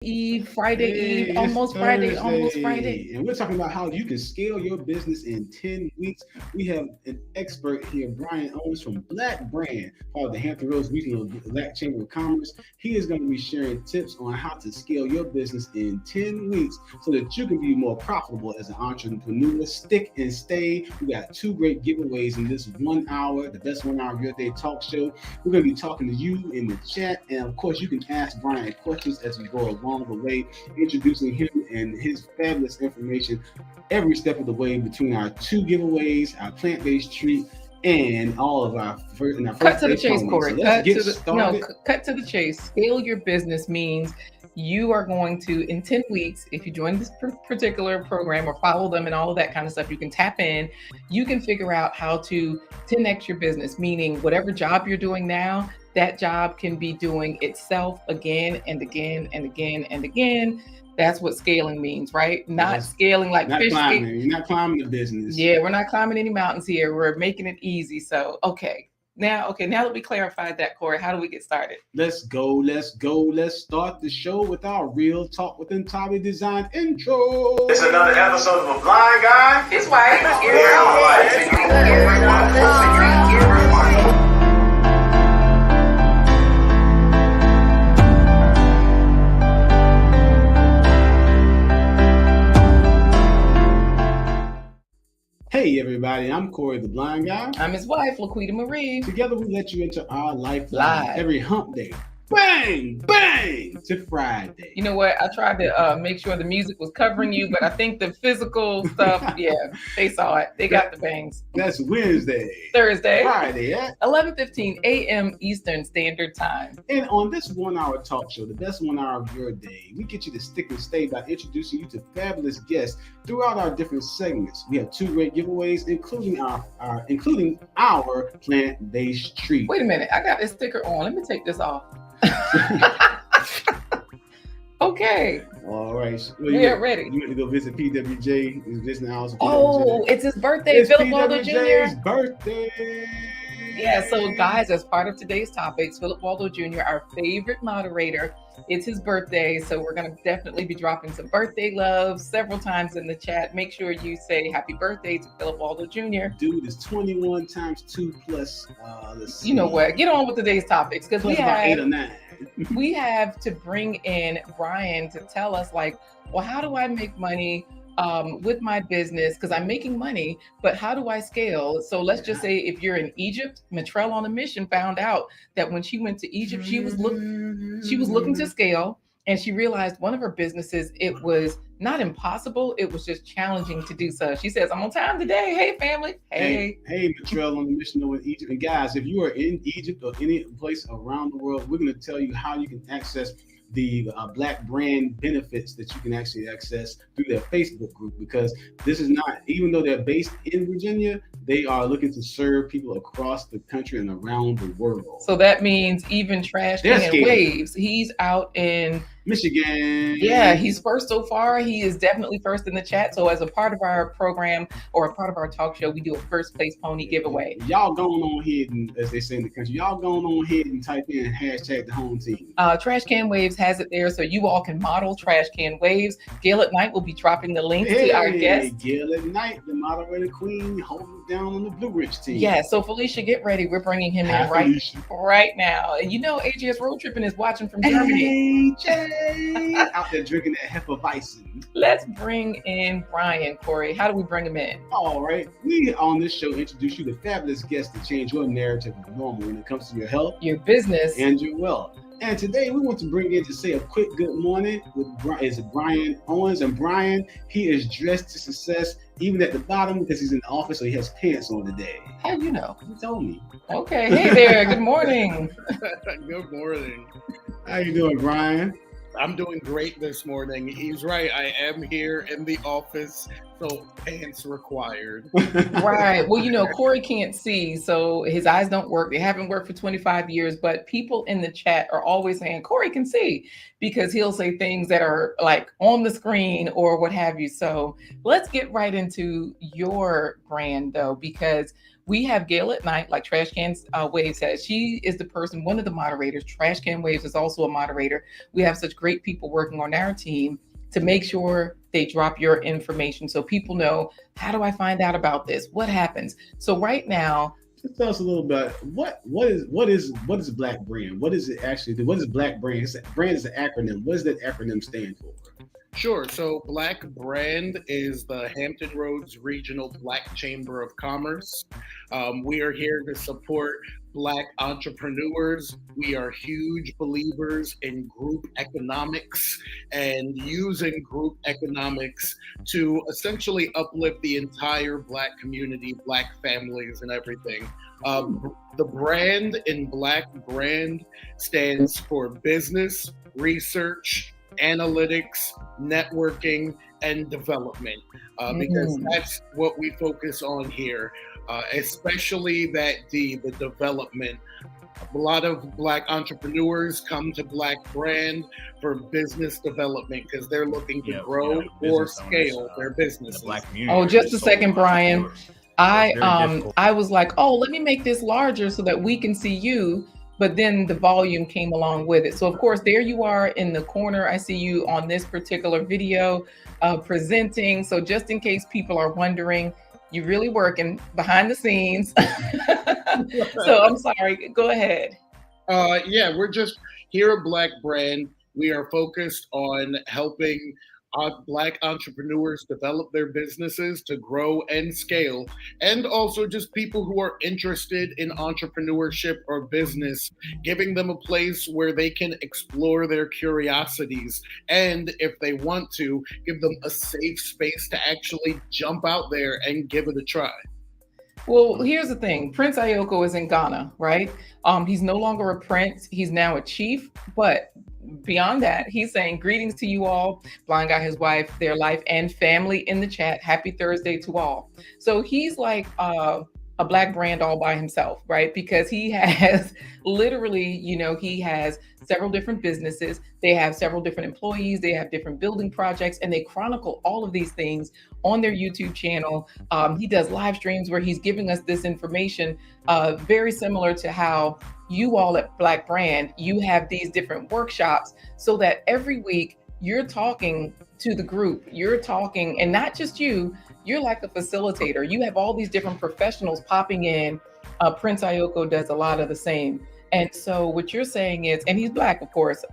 Friday Eve, Hey, it's almost Friday, almost Friday. Thursday, and we're talking about how you can scale your business in 10 weeks. We have an expert here, Brian Owens from Black Brand, part of the Hampton Roads Regional Black Chamber of Commerce. He is going to be sharing tips on how to scale your business in 10 weeks so that you can be more profitable as an entrepreneur. Stick and stay. We got two great giveaways in this 1 hour, the best 1 hour of your day talk show. We're going to be talking to you in the chat, and of course, you can ask Brian questions as we go along the way, introducing him and his fabulous information every step of the way between our two giveaways, our plant-based treat, and all of our first Cut to the day chase, ponies. So Corey. let's get started. Cut to the chase. Scale your business means you are going to, in 10 weeks, if you join this particular program or follow them and all of that kind of stuff, you can tap in, you can figure out how to 10x your business, meaning whatever job you're doing now, that job can be doing itself again and again and again and again. That's what scaling means, right? Not scaling like Not fish scale. climbing. You're not climbing the business. Yeah, we're not climbing any mountains here. We're making it easy. So, now that we clarified that, Corey, how do we get started? Let's go. Let's start the show with our Real Talk with Entirely Designed intro. It's another episode of A Blind Guy. It's white. Hey everybody, I'm Corey the Blind Guy. I'm his wife, Laquita Marie. Together we let you into our life Live. every hump day. Bang, bang to Friday. You know what? I tried to make sure the music was covering you, but I think the physical stuff, yeah, they saw it. They got the bangs. That's Wednesday. Thursday. Friday at 11:15 a.m. Eastern Standard Time. And on this 1 hour talk show, the best 1 hour of your day, we get you to stick and stay by introducing you to fabulous guests throughout our different segments. We have two great giveaways, including our plant-based treat. Wait a minute, I got this sticker on. Let me take this off. Okay. All right. Well, we are ready. You went to go visit PWJ. He's visiting hours. Oh, it's his birthday, it's Philip Waldo Jr. PWJ's birthday. Yeah, so guys, as part of today's topics, Philip Waldo Jr., our favorite moderator, it's his birthday, so we're going to definitely be dropping some birthday love several times in the chat. Make sure you say happy birthday to Philip Waldo Jr. Dude is 21 times 2 plus, let's see. You know what? Get on with today's topics, because we about 8 or 9. We have to bring in Brian to tell us, well, how do I make money with my business? Because I'm making money, but how do I scale? So let's just say if you're in Egypt, Matrelle on a Mission found out that when she went to Egypt, she was looking to scale, and she realized one of her businesses, it was not impossible, it was just challenging to do so. She says, I'm on time today. Hey, family. Hey, Matrelle on the Mission over in Egypt. And guys, if you are in Egypt or any place around the world, we're going to tell you how you can access the Black Brand benefits that you can actually access through their Facebook group, because this is not, even though they're based in Virginia, they are looking to serve people across the country and around the world. So that means even Trash Can Waves, he's out in Michigan. Yeah, he's first so far. He is definitely first in the chat. So as a part of our program or a part of our talk show, we do a first place pony giveaway. Y'all going on ahead and, as they say in the country, y'all going on ahead and type in hashtag the home team. Trash Can Waves has it there, so you all can model Trash Can Waves. Gail at Night will be dropping the links to our guests. Gail at Night, the moderator queen, holding down on the Blue Ridge team. Yeah, so Felicia, get ready. We're bringing him in right now. And you know, AJS Road Tripping is watching from Germany. AJ. Out there drinking that Hefeweizen. Let's bring in Brian, Corey. How do we bring him in? All right. We on this show introduce you to fabulous guests to change your narrative of normal when it comes to your health, your business, and your wealth. And today we want to bring in to say a quick good morning with Brian Owens. And Brian, he is dressed to success, even at the bottom, because he's in the office, so he has pants on today. How do you know? He told me. Okay. Hey there. Good morning. Good morning. How you doing, Brian? I'm doing great this morning. He's right. I am here in the office, so pants required. Right. Well, you know, Corey can't see, so his eyes don't work. They haven't worked for 25 years, but people in the chat are always saying, Corey can see, because he'll say things that are like on the screen or what have you. So let's get right into your brand, though, because We have Gail at Night, like Trash Cans Waves has. She is the person, one of the moderators. Trash Can Waves is also a moderator. We have such great people working on our team to make sure they drop your information so people know, how do I find out about this? What happens? So right now, just tell us a little bit what is Black Brand? What does it actually do? What is Black Brand? Brand is an acronym. What does that acronym stand for? Sure. So Black Brand is the Hampton Roads Regional Black Chamber of Commerce. We are here to support Black entrepreneurs. We are huge believers in group economics and using group economics to essentially uplift the entire Black community, Black families, and everything. The brand in Black Brand stands for business, research, analytics, networking, and development, because that's what we focus on here, especially the development. A lot of Black entrepreneurs come to Black Brand for business development because they're looking to grow or scale their businesses. Oh, just a second, Brian. I was like, oh, let me make this larger so that we can see you. But then the volume came along with it. So of course, there you are in the corner. I see you on this particular video presenting. So just in case people are wondering, you're really working behind the scenes. So I'm sorry, go ahead. Yeah, we're just here at Black Brand. We are focused on helping Black entrepreneurs develop their businesses to grow and scale, and also just people who are interested in entrepreneurship or business, giving them a place where they can explore their curiosities, and if they want to, give them a safe space to actually jump out there and give it a try. Well, here's the thing. Prince Ayoko is in Ghana, right? He's no longer a prince. He's now a chief. But beyond that, he's saying greetings to you all, Blind Guy, his wife, their life, and family in the chat. Happy Thursday to all. So he's like a Black Brand all by himself, right? Because he has literally, he has several different businesses. They have several different employees. They have different building projects, and they chronicle all of these things on their YouTube channel. He does live streams where he's giving us this information, very similar to how you all at Black Brand, you have these different workshops so that every week you're talking to the group, you're talking, and not just you're like a facilitator. You have all these different professionals popping in. Prince Ayoko does a lot of the same. And so what you're saying is, and he's Black, of course,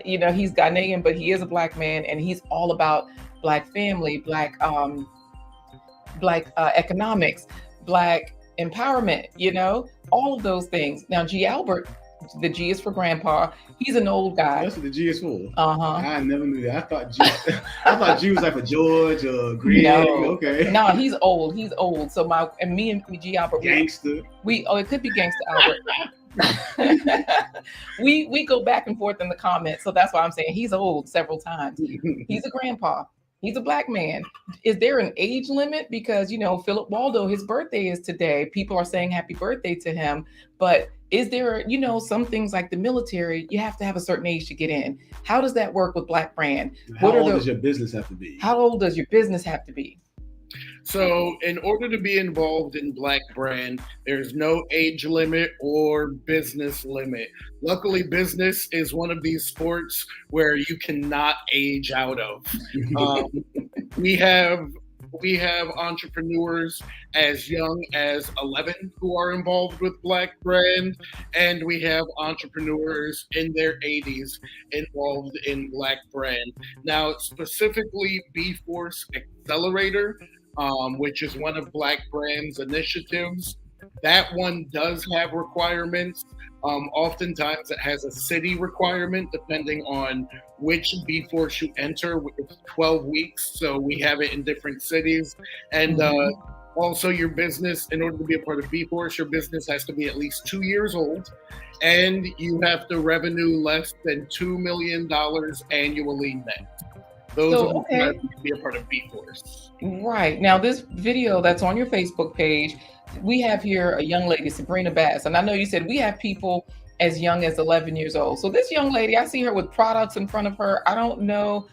he's Ghanaian, but he is a Black man, and he's all about Black family, Black economics, Black empowerment, all of those things. Now, G. Albert, the G is for grandpa. He's an old guy. That's what the G is for. I never knew that. I thought G was like for George or Greg. No. Okay. No, he's old. He's old. So me and G. Albert, gangster. It could be gangster Albert. we go back and forth in the comments, so that's why I'm saying he's old several times. He's a grandpa. He's a Black man. Is there an age limit? Because, Philip Waldo, his birthday is today. People are saying happy birthday to him. But is there, some things like the military, you have to have a certain age to get in. How does that work with Black Brand? How old does your business have to be? How old does your business have to be? So in order to be involved in Black Brand, there's no age limit or business limit. Luckily, business is one of these sports where you cannot age out of. We have entrepreneurs as young as 11 who are involved with Black Brand, and we have entrepreneurs in their 80s involved in Black Brand. Now, specifically B-Force Accelerator, which is one of Black Brand's initiatives. That one does have requirements. Oftentimes it has a city requirement depending on which B-Force you enter. It's 12 weeks, so we have it in different cities. And also your business, in order to be a part of B-Force, your business has to be at least 2 years old, and you have to revenue less than $2 million annually net. Those are to be a part of B-Force. Right. Now, this video that's on your Facebook page, we have here a young lady, Sabrina Bass. And I know you said we have people as young as 11 years old. So this young lady, I see her with products in front of her. I don't know.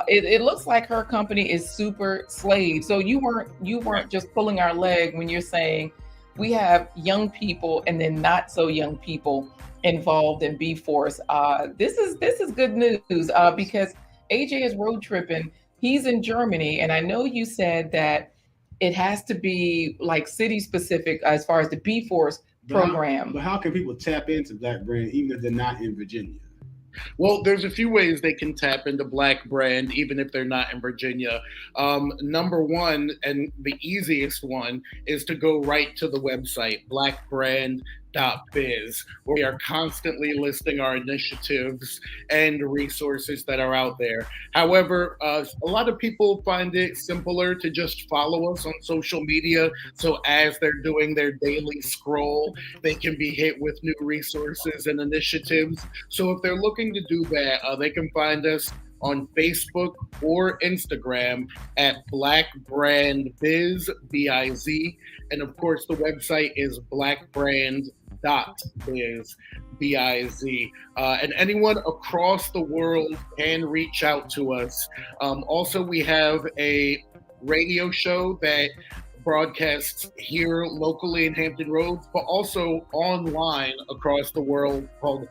It looks like her company is Super Slave. So you weren't just pulling our leg when you're saying we have young people and then not so young people involved in B-Force. This is good news because AJ is road tripping. He's in Germany, and I know you said that it has to be like city specific as far as the B-Force program. But how can people tap into Black Brand even if they're not in Virginia? Well, there's a few ways they can tap into Black Brand, even if they're not in Virginia. Number one, and the easiest one, is to go right to the website, blackbrand.biz, where we are constantly listing our initiatives and resources that are out there. However, a lot of people find it simpler to just follow us on social media. So as they're doing their daily scroll, they can be hit with new resources and initiatives. So if they're looking to do that, they can find us on Facebook or Instagram at Black Brand Biz, B-I-Z. And of course, the website is blackbrand.biz, B-I-Z. And anyone across the world can reach out to us. Also, we have a radio show that broadcasts here locally in Hampton Roads, but also online across the world called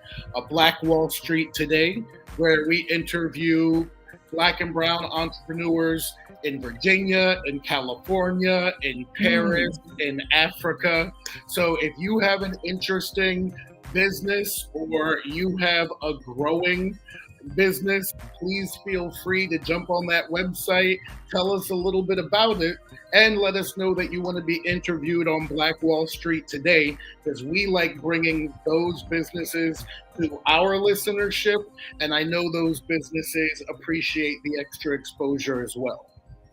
Black Wall Street Today, where we interview Black and brown entrepreneurs in Virginia, in California, in Paris, in Africa. So if you have an interesting business or you have a growing business, please feel free to jump on that website, tell us a little bit about it, and let us know that you want to be interviewed on Black Wall Street Today, because we like bringing those businesses to our listenership, and I know those businesses appreciate the extra exposure as well.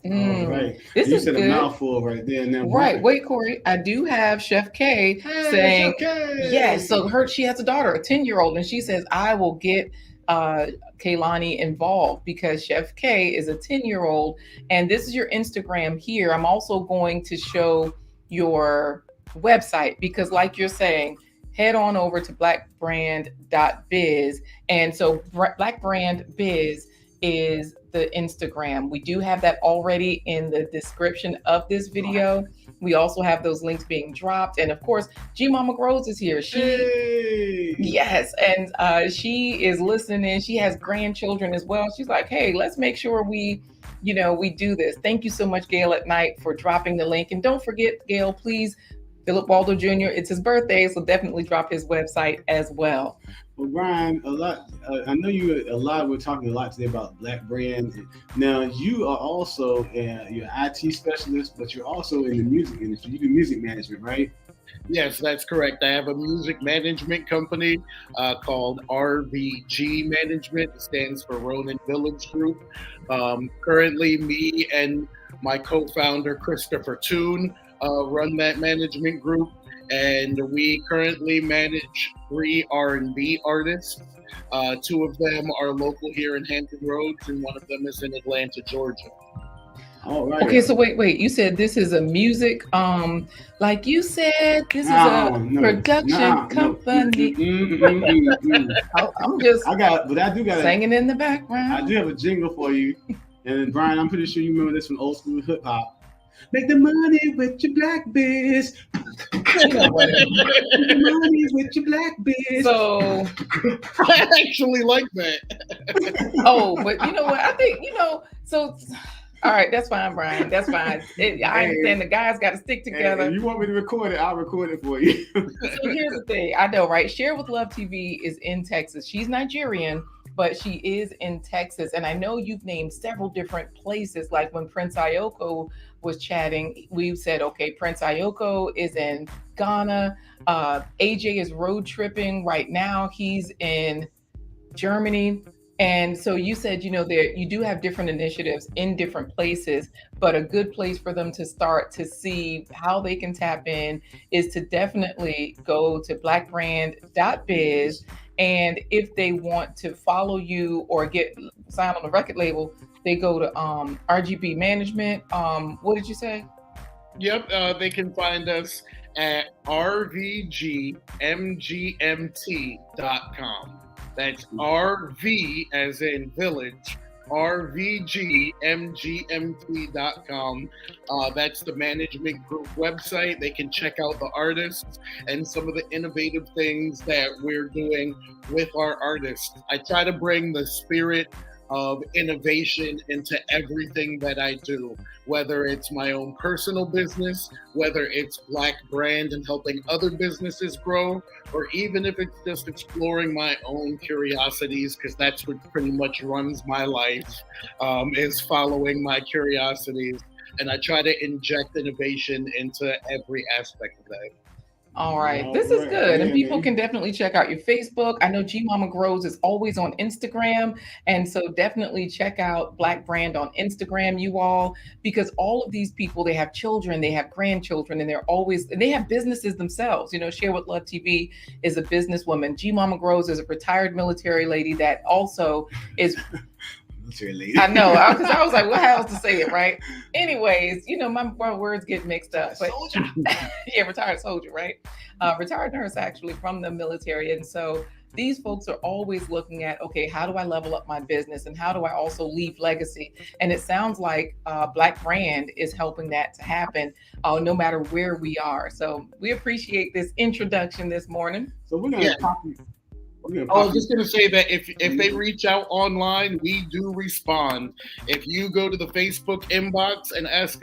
Right. This you is said good. a mouthful right there. Now, Right. Wait, Corey. I do have Chef K saying, Chef K! yes. So she has a daughter, a 10-year-old, and she says, I will get Kaylani involved because Chef K is a 10-year-old. And this is your Instagram here. I'm also going to show your website because, like you're saying, head on over to blackbrand.biz. And so Black Brand Biz is the Instagram. We do have that already in the description of this video. We also have those links being dropped. And of course, G Mama Grows is here. Yes. And she is listening. She has grandchildren as well. She's like, hey, let's make sure we do this. Thank you so much, Gail at Night, for dropping the link. And don't forget, Gail, please, Philip Waldo Jr., it's his birthday, so definitely drop his website as well. Well, Brian, I know we're talking a lot today about Black Brand. Now, you are also you're an IT specialist, but you're also in the music industry. You do music management, right? Yes, that's correct. I have a music management company called RVG Management. It stands for Ronan Village Group. Currently, me and my co-founder, Christopher Toon, run that management group. And we currently manage 3 R&B artists. 2 of them are local here in Hampton Roads, and one of them is in Atlanta, Georgia. All right. Okay, so wait. You said this is a music, like you said, this is a production company. I'm just. But I do got singing in the background. I do have a jingle for you, and Brian, I'm pretty sure you remember this from old school hip hop. Make the money with your black biz. Make the money with your black biz. So I actually like that. But you know what? I think, so all right, that's fine, Brian. That's fine. I understand the guys got to stick together. If you want me to record it, I'll record it for you. So here's the thing. I know, right? Share with Love TV is in Texas. She's Nigerian, but she is in Texas. And I know you've named several different places. Like when Prince Ayoko was chatting, we said, okay, Prince Ayoko is in Ghana. AJ is road tripping right now. He's in Germany. And so you said, you do have different initiatives in different places, but a good place for them to start to see how they can tap in is to definitely go to blackbrand.biz. And if they want to follow you or sign on a record label, they go to RGB Management. What did you say? Yep, they can find us at rvgmgmt.com. That's RV as in village, rvgmgmt.com. That's the management group website. They can check out the artists and some of the innovative things that we're doing with our artists. I try to bring the spirit of innovation into everything that I do, whether it's my own personal business, whether it's Black Brand and helping other businesses grow, or even if it's just exploring my own curiosities, because that's what pretty much runs my life, is following my curiosities. And I try to inject innovation into every aspect of that. All right. This is good. And people can definitely check out your Facebook. I know G Mama Grows is always on Instagram. And so definitely check out Black Brand on Instagram, you all, because all of these people, they have children, they have grandchildren, and they have businesses themselves. You know, Share with Love TV is a businesswoman. G Mama Grows is a retired military lady that also is I know, because I was like, well, how else to say it, right? Anyways, you know, my words get mixed up. But yeah, retired soldier, right? Retired nurse, actually, from the military. And so these folks are always looking at, okay, how do I level up my business? And how do I also leave legacy? And it sounds like Black Brand is helping that to happen no matter where we are. So we appreciate this introduction this morning. So we're going to talk. I was just going to say that if they reach out online, we do respond. If you go to the Facebook inbox and ask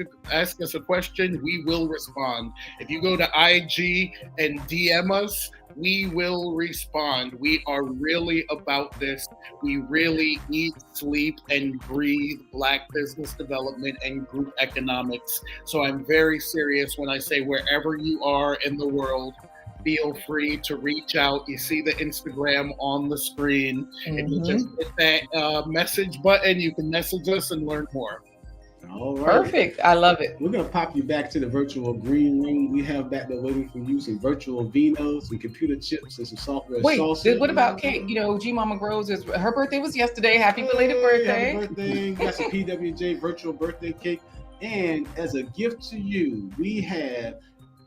us a question, we will respond. If you go to IG and DM us, we will respond. We are really about this. We really eat, sleep, and breathe Black business development and group economics. So I'm very serious when I say wherever you are in the world, feel free to reach out. You see the Instagram on the screen. And you just hit that message button. You can message us and learn more. All right. Perfect. I love it. We're going to pop you back to the virtual green room. We have back there waiting for you some virtual vinos, some computer chips, and some software salsa. What about cake? You know, G Mama Grows, her birthday was yesterday. Happy belated birthday. Happy birthday. We got some PWJ virtual birthday cake. And as a gift to you, we have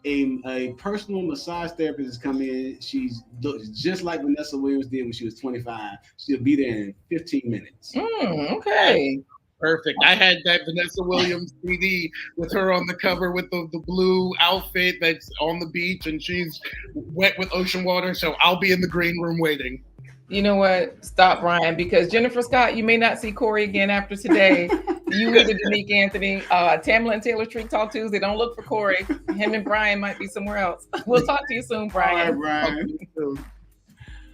a personal massage therapist is coming in. She looks just like Vanessa Williams did when she was 25. She'll be there in 15 minutes. Okay. Perfect. I had that Vanessa Williams CD with her on the cover with the blue outfit that's on the beach, and she's wet with ocean water. So I'll be in the green room waiting. You know what? Stop, Brian, because Jennifer Scott, you may not see Corey again after today. You either Danique Anthony, Tamla and Taylor Street Talk Tuesday. Don't look for Corey. Him and Brian might be somewhere else. We'll talk to you soon, Brian. All right, Brian.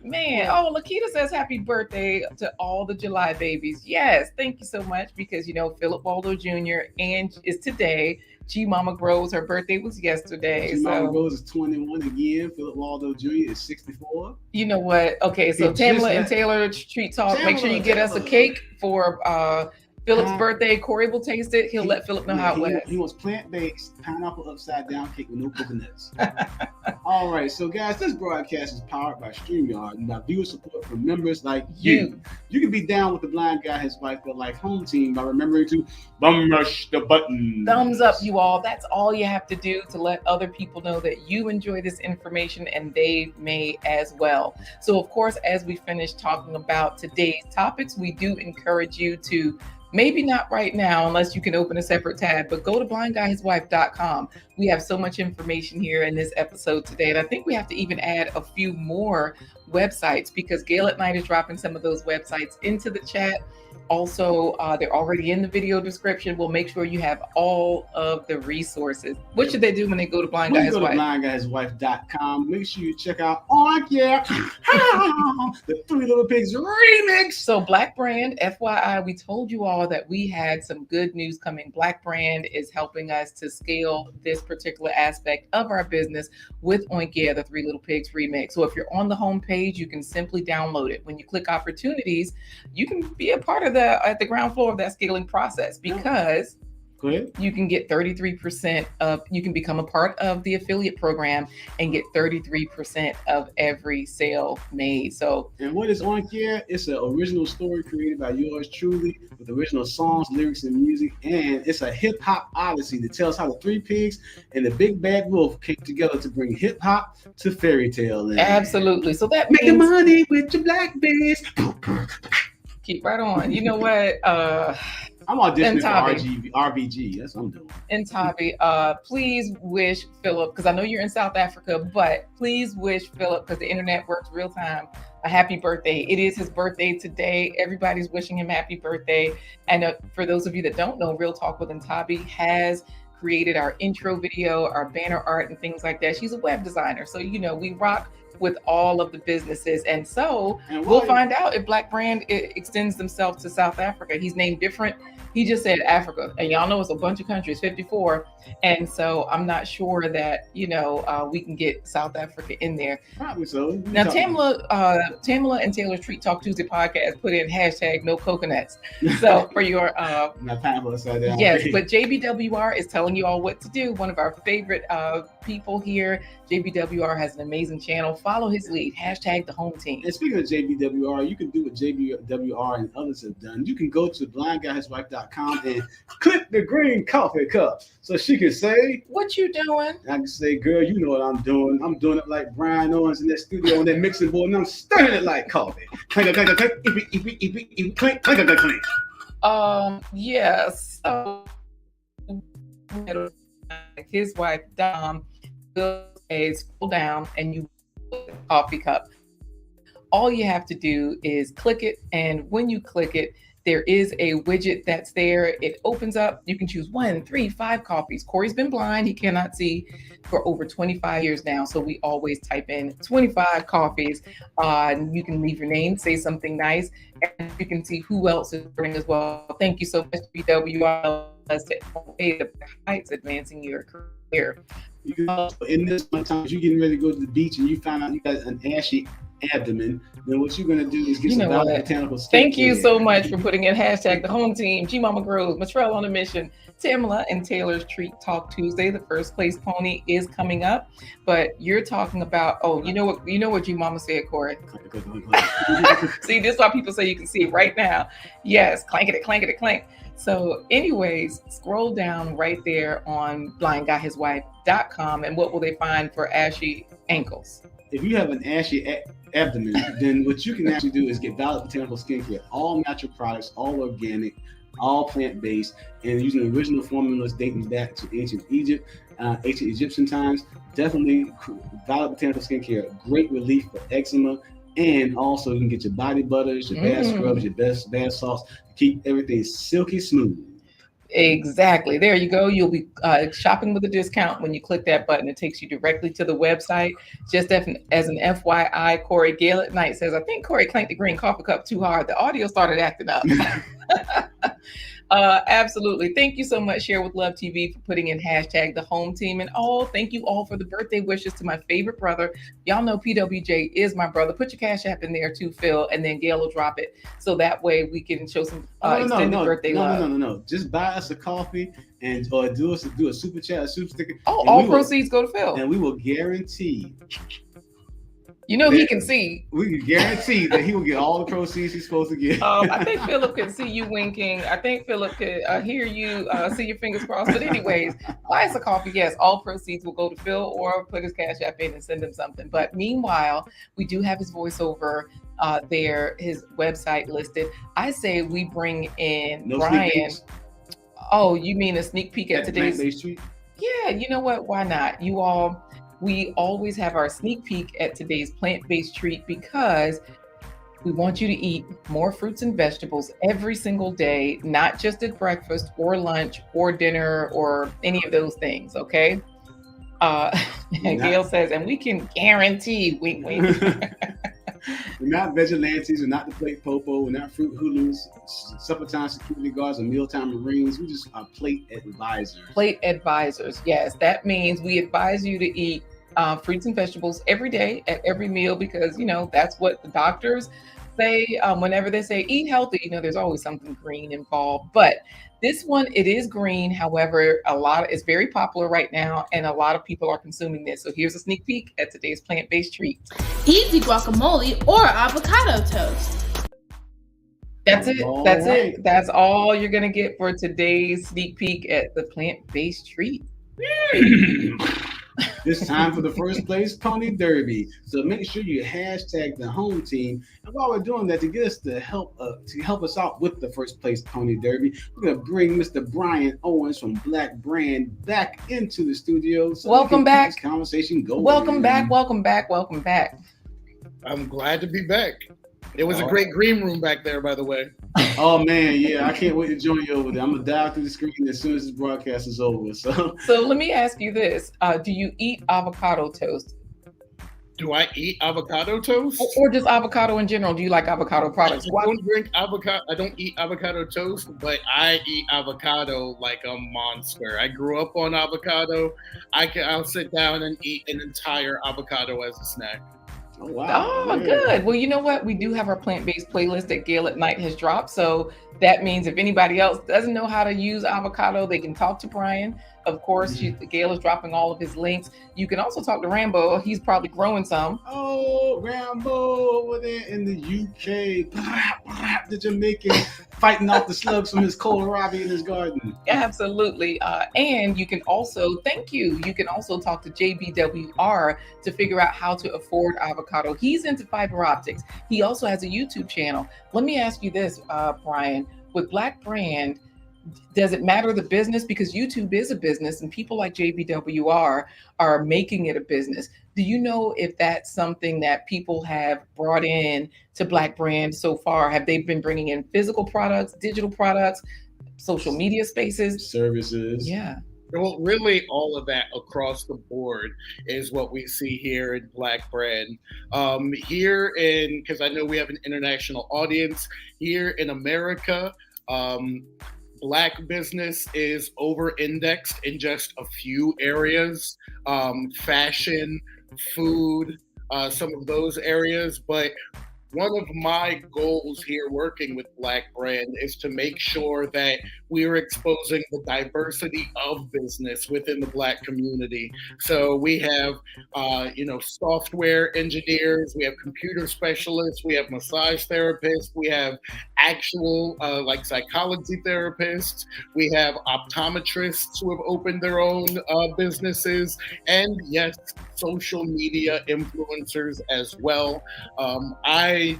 Man, Lakita says happy birthday to all the July babies. Yes, thank you so much, because, you know, Philip Waldo Jr. and is today. G Mama Grows, her birthday was yesterday. G Mama Grows is 21 again. Philip Waldo Jr. is 64. You know what? Okay, so Tamla and Taylor Street Talk, make sure you get us a cake for Philip's birthday. Corey will taste it. He'll let Philip know how it was. He wants plant-based pineapple upside down cake with no coconuts. All right, so guys, this broadcast is powered by StreamYard and our viewer support from members like you. You can be down with the Blind Guy, His Wife, Their Life Home Team by remembering to mash the button. Thumbs up, you all. That's all you have to do to let other people know that you enjoy this information, and they may as well. So, of course, as we finish talking about today's topics, we do encourage you to maybe not right now, unless you can open a separate tab, but go to blindguyhiswife.com. We have so much information here in this episode today. And I think we have to even add a few more websites, because Gail at Night is dropping some of those websites into the chat. Also, they're already in the video description. We'll make sure you have all of the resources. What should they do when they go to Blind Guy His Wife? blindguyhiswife.com. Make sure you check out the Three Little Pigs remix. So Black Brand, FYI, we told you all that we had some good news coming. Black Brand is helping us to scale this particular aspect of our business with Oink Yeah, the Three Little Pigs remix. So if you're on the homepage, you can simply download it. When you click opportunities, you can be a part of at the ground floor of that scaling process, because you can get 33% of, you can become a part of the affiliate program and get 33% of every sale made. So, and what is Oink Yeah? It's an original story created by yours truly with original songs, lyrics, and music. And it's a hip hop odyssey that tells how the three pigs and the big bad wolf came together to bring hip hop to fairy tale land. Absolutely. So that making money with your black bass. Keep right on. You know what? I'm auditioning for Tavi. RBG. That's what I'm doing. And Tavi, please wish Philip, because I know you're in South Africa, but please wish Philip, because the internet works real time, a happy birthday. It is his birthday today. Everybody's wishing him happy birthday. And for those of you that don't know, Real Talk with Tavi has created our intro video, our banner art, and things like that. She's a web designer. So, we rock with all of the businesses. And so we'll find out if Black Brand extends themselves to South Africa. He's named different. He just said Africa, and y'all know it's a bunch of countries, 54. And so I'm not sure that, we can get South Africa in there. Probably so. Now, Tamala and Taylor's Treat Talk Tuesday podcast put in hashtag no coconuts. So for your, not pineapple upside down. Yes, but JBWR is telling you all what to do. One of our favorite people here, JBWR has an amazing channel. Follow his lead, hashtag the home team. And speaking of JBWR, you can do what JBWR and others have done. You can go to blindguyhiswife.com and click the green coffee cup so she can say, what you doing? I can say, girl, you know what I'm doing. I'm doing it like Brian Owens in that studio on that mixing board, and I'm stirring it like coffee. Clink, clink, clink, clink, clink, clink, clink. Yes. His wife, Dom, will scroll down and you coffee cup. All you have to do is click it, and when you click it, there is a widget that's there. It opens up. You can choose 1, 3, 5 coffees. Corey's been blind. He cannot see for over 25 years now. So we always type in 25 coffees. You can leave your name, say something nice, and you can see who else is ordering as well. Thank you so much, BWR, the heights advancing your career. You can also, in this sometimes you're getting ready to go to the beach and you find out you got an ashy abdomen, then what you're going to do is get some botanical skincare. Thank you so much for putting in hashtag the home team, G Mama Grows, Matrell on a mission, Tamala and Taylor's Treat Talk Tuesday. The first place pony is coming up, but you're talking about, you know what G Mama said, Corey. See, this is why people say you can see it right now. Yes, clankety, clankety, clank. So anyways, scroll down right there on blindguyhiswife.com, and what will they find for ashy ankles? If you have an ashy abdomen, then what you can actually do is get Valid Botanical Skincare, all natural products, all organic, all plant-based, and using original formulas dating back to ancient Egypt, ancient Egyptian times. Definitely Valid Botanical Skincare, great relief for eczema. And also you can get your body butters, your bath scrubs, your best bath salts to keep everything silky smooth. Exactly. There you go. You'll be shopping with a discount when you click that button. It takes you directly to the website. Just as an FYI, Corey Gale at Night says, I think Corey clanked the green coffee cup too hard. The audio started acting up. Absolutely. Thank you so much, Share with Love TV, for putting in hashtag the home team. And thank you all for the birthday wishes to my favorite brother. Y'all know PWJ is my brother. Put your Cash App in there too, Phil, and then Gail will drop it. So that way we can show some extended birthday love. No. Just buy us a coffee or do a super chat, a super sticker. All proceeds go to Phil. And we will guarantee. He can see. We can guarantee that he will get all the proceeds he's supposed to get. I think Philip can see you winking. I think Philip could hear you, see your fingers crossed. But anyways, buy us a coffee. Yes, all proceeds will go to Phil, or put his Cash App in and send him something. But meanwhile, we do have his voiceover there, his website listed. I say we bring in Brian. Oh, you mean a sneak peek at today's plant-based treat? Yeah, you know what? Why not? We always have our sneak peek at today's plant-based treat because we want you to eat more fruits and vegetables every single day, not just at breakfast or lunch or dinner or any of those things, okay? And Gail says, and we can guarantee, wink, wink. We're not vigilantes, we're not the plate popo, we're not fruit hulus, supper time security guards, or mealtime marines. We just are plate advisors. Plate advisors, yes. That means we advise you to eat fruits and vegetables every day at every meal because, that's what the doctors say whenever they say eat healthy. There's always something green involved. But this one, it is green. However, it's very popular right now, and a lot of people are consuming this. So here's a sneak peek at today's plant-based treat. Easy guacamole or avocado toast. That's it. That's it. That's all you're going to get for today's sneak peek at the plant-based treat. It's time for the first place Pony Derby. So make sure you hashtag the home team. And while we're doing that, to get us to help us out with the first place Pony Derby, we're gonna bring Mr. Brian Owens from Black Brand back into the studio. So Welcome back. Keep this conversation going. Welcome back. I'm glad to be back. It was a great green room back there, by the way. Oh man, yeah, I can't wait to join you over there. I'm gonna dive through the screen as soon as this broadcast is over. So let me ask you this: do you eat avocado toast? Do I eat avocado toast? Or just avocado in general? Do you like avocado products? I don't drink avocado. I don't eat avocado toast, but I eat avocado like a monster. I grew up on avocado. I'll sit down and eat an entire avocado as a snack. Oh, wow. Oh, good. Well, you know what? We do have our plant-based playlist that Gail at Night has dropped. So that means if anybody else doesn't know how to use avocado, they can talk to Brian. Of course, Gail is dropping all of his links. You can also talk to Rambo. He's probably growing some. Oh, Rambo over there in the UK. The Jamaican fighting off the slugs from his kohlrabi in his garden. Absolutely. And you can also, you can also talk to JBWR to figure out how to afford avocado. He's into fiber optics. He also has a YouTube channel. Let me ask you this, Brian, with Black Brand, does it matter the business? Because YouTube is a business and people like JBWR are making it a business. Do you know if that's something that people have brought in to Black Brand so far? Have they been bringing in physical products, digital products, social media spaces? Services? Yeah. Well, really, all of that across the board is what we see here in Black Brand. Because I know we have an international audience, here in America, Black business is over-indexed in just a few areas, fashion, food, some of those areas. But one of my goals here working with Black Brand is to make sure that we are exposing the diversity of business within the Black community. So we have, software engineers, we have computer specialists, we have massage therapists, we have actual psychology therapists, we have optometrists who have opened their own businesses, and yes, social media influencers as well. I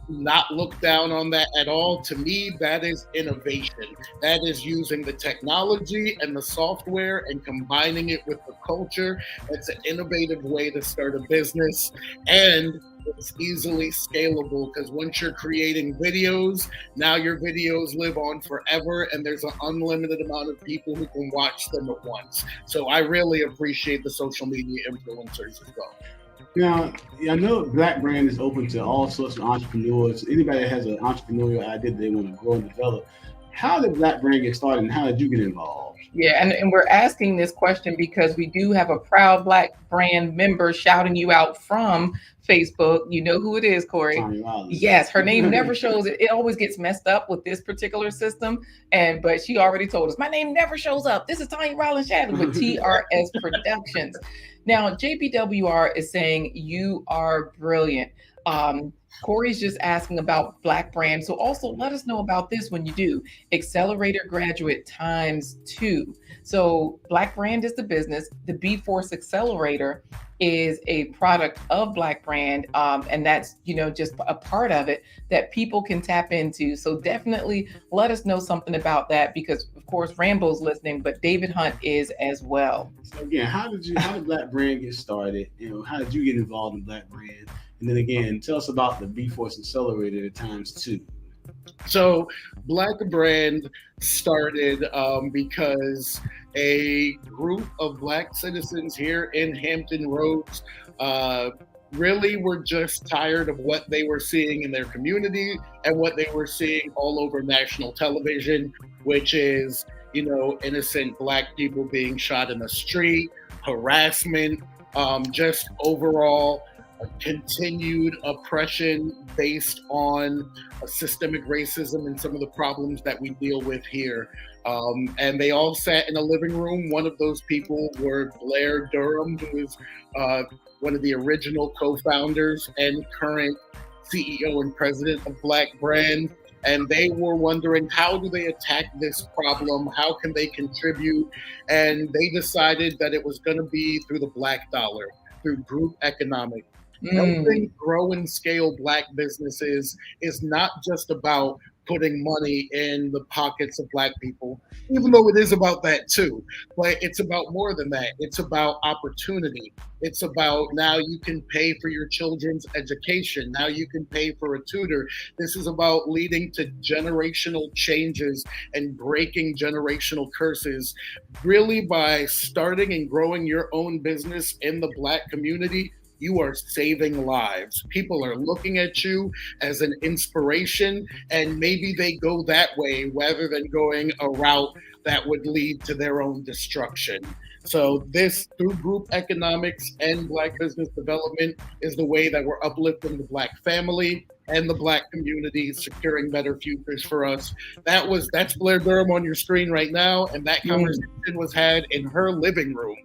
not look down on that at all. To me, that is innovation. That is using the technology and the software and combining it with the culture. It's an innovative way to start a business, and it's easily scalable because once you're creating videos, now your videos live on forever and there's an unlimited amount of people who can watch them at once. So I really appreciate the social media influencers as well. Now, I know Black Brand is open to all sorts of entrepreneurs. Anybody that has an entrepreneurial idea that they want to grow and develop. How did Black Brand get started and how did you get involved? Yeah, and we're asking this question because we do have a proud Black Brand member shouting you out from Facebook. You know who it is, Corey. Yes, her name never shows. It always gets messed up with this particular system. But she already told us, my name never shows up. This is Tanya Rollins Shadley with TRS Productions. Now, JBWR is saying you are brilliant. Corey's just asking about Black Brand. So also let us know about this when you do. Accelerator graduate ×2. So Black Brand is the business. The B-Force Accelerator is a product of Black Brand. And that's, just a part of it that people can tap into. So definitely let us know something about that because, of course, Rambo's listening, but David Hunt is as well. So again, how did Black Brand get started? How did you get involved in Black Brand? And then again, tell us about the B-Force Accelerator ×2. So Black Brand started because a group of Black citizens here in Hampton Roads really were just tired of what they were seeing in their community and what they were seeing all over national television, which is, innocent Black people being shot in the street, harassment, just overall continued oppression based on systemic racism and some of the problems that we deal with here. And they all sat in a living room. One of those people were Blair Durham, who is one of the original co-founders and current CEO and president of Black Brand. and they were wondering, how do they attack this problem? How can they contribute? And they decided that it was going to be through the Black dollar, through group economics. Helping grow and scale Black businesses is not just about putting money in the pockets of Black people, even though it is about that too. But it's about more than that. It's about opportunity. It's about now you can pay for your children's education. Now you can pay for a tutor. This is about leading to generational changes and breaking generational curses. Really, by starting and growing your own business in the Black community, you are saving lives. People are looking at you as an inspiration, and maybe they go that way rather than going a route that would lead to their own destruction. So this, through group economics and Black business development, is the way that we're uplifting the Black family and the Black community, securing better futures for us. That's Blair Durham on your screen right now, and that conversation was had in her living room,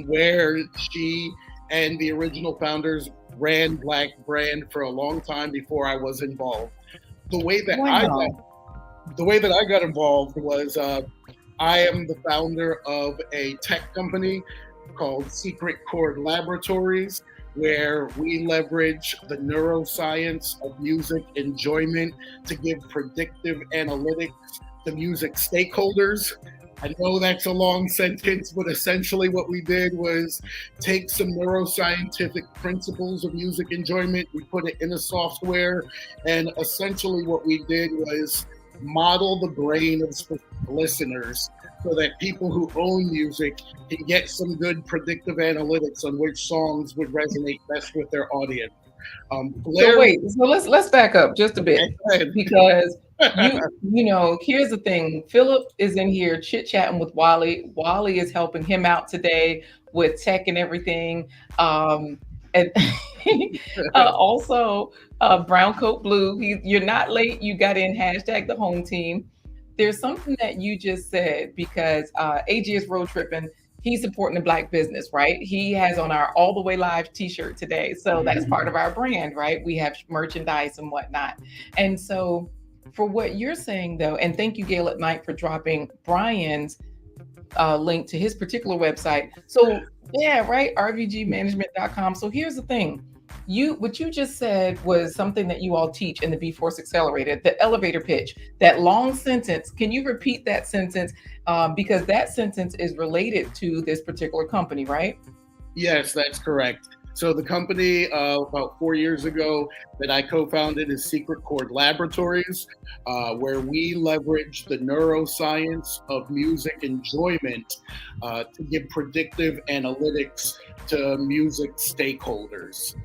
where she and the original founders ran Black Brand for a long time before I was involved. The way that I got involved was I am the founder of a tech company called Secret Chord Laboratories, where we leverage the neuroscience of music enjoyment to give predictive analytics to music stakeholders. I know that's a long sentence, but essentially what we did was take some neuroscientific principles of music enjoyment, we put it in a software, and essentially what we did was model the brain of listeners so that people who own music can get some good predictive analytics on which songs would resonate best with their audience. So let's back up just a bit, because you know, here's the thing. Philip is in here chit-chatting with Wally. Wally is helping him out today with tech and everything. And also Brown Coat Blue. You're not late. You got in hashtag the home team. There's something that you just said, because AG is road tripping. He's supporting the Black business, right? He has on our All the Way Live t-shirt today. So that's part of our brand, right? We have merchandise and whatnot. And so for what you're saying though, and thank you, Gail at Night, for dropping Brian's link to his particular website. So yeah, right, rvgmanagement.com. So here's the thing. What you just said was something that you all teach in the B-Force Accelerator, the elevator pitch, that long sentence. Can you repeat that sentence? Because that sentence is related to this particular company, right? Yes, that's correct. So the company about 4 years ago that I co-founded is Secret Chord Laboratories, where we leverage the neuroscience of music enjoyment to give predictive analytics to music stakeholders.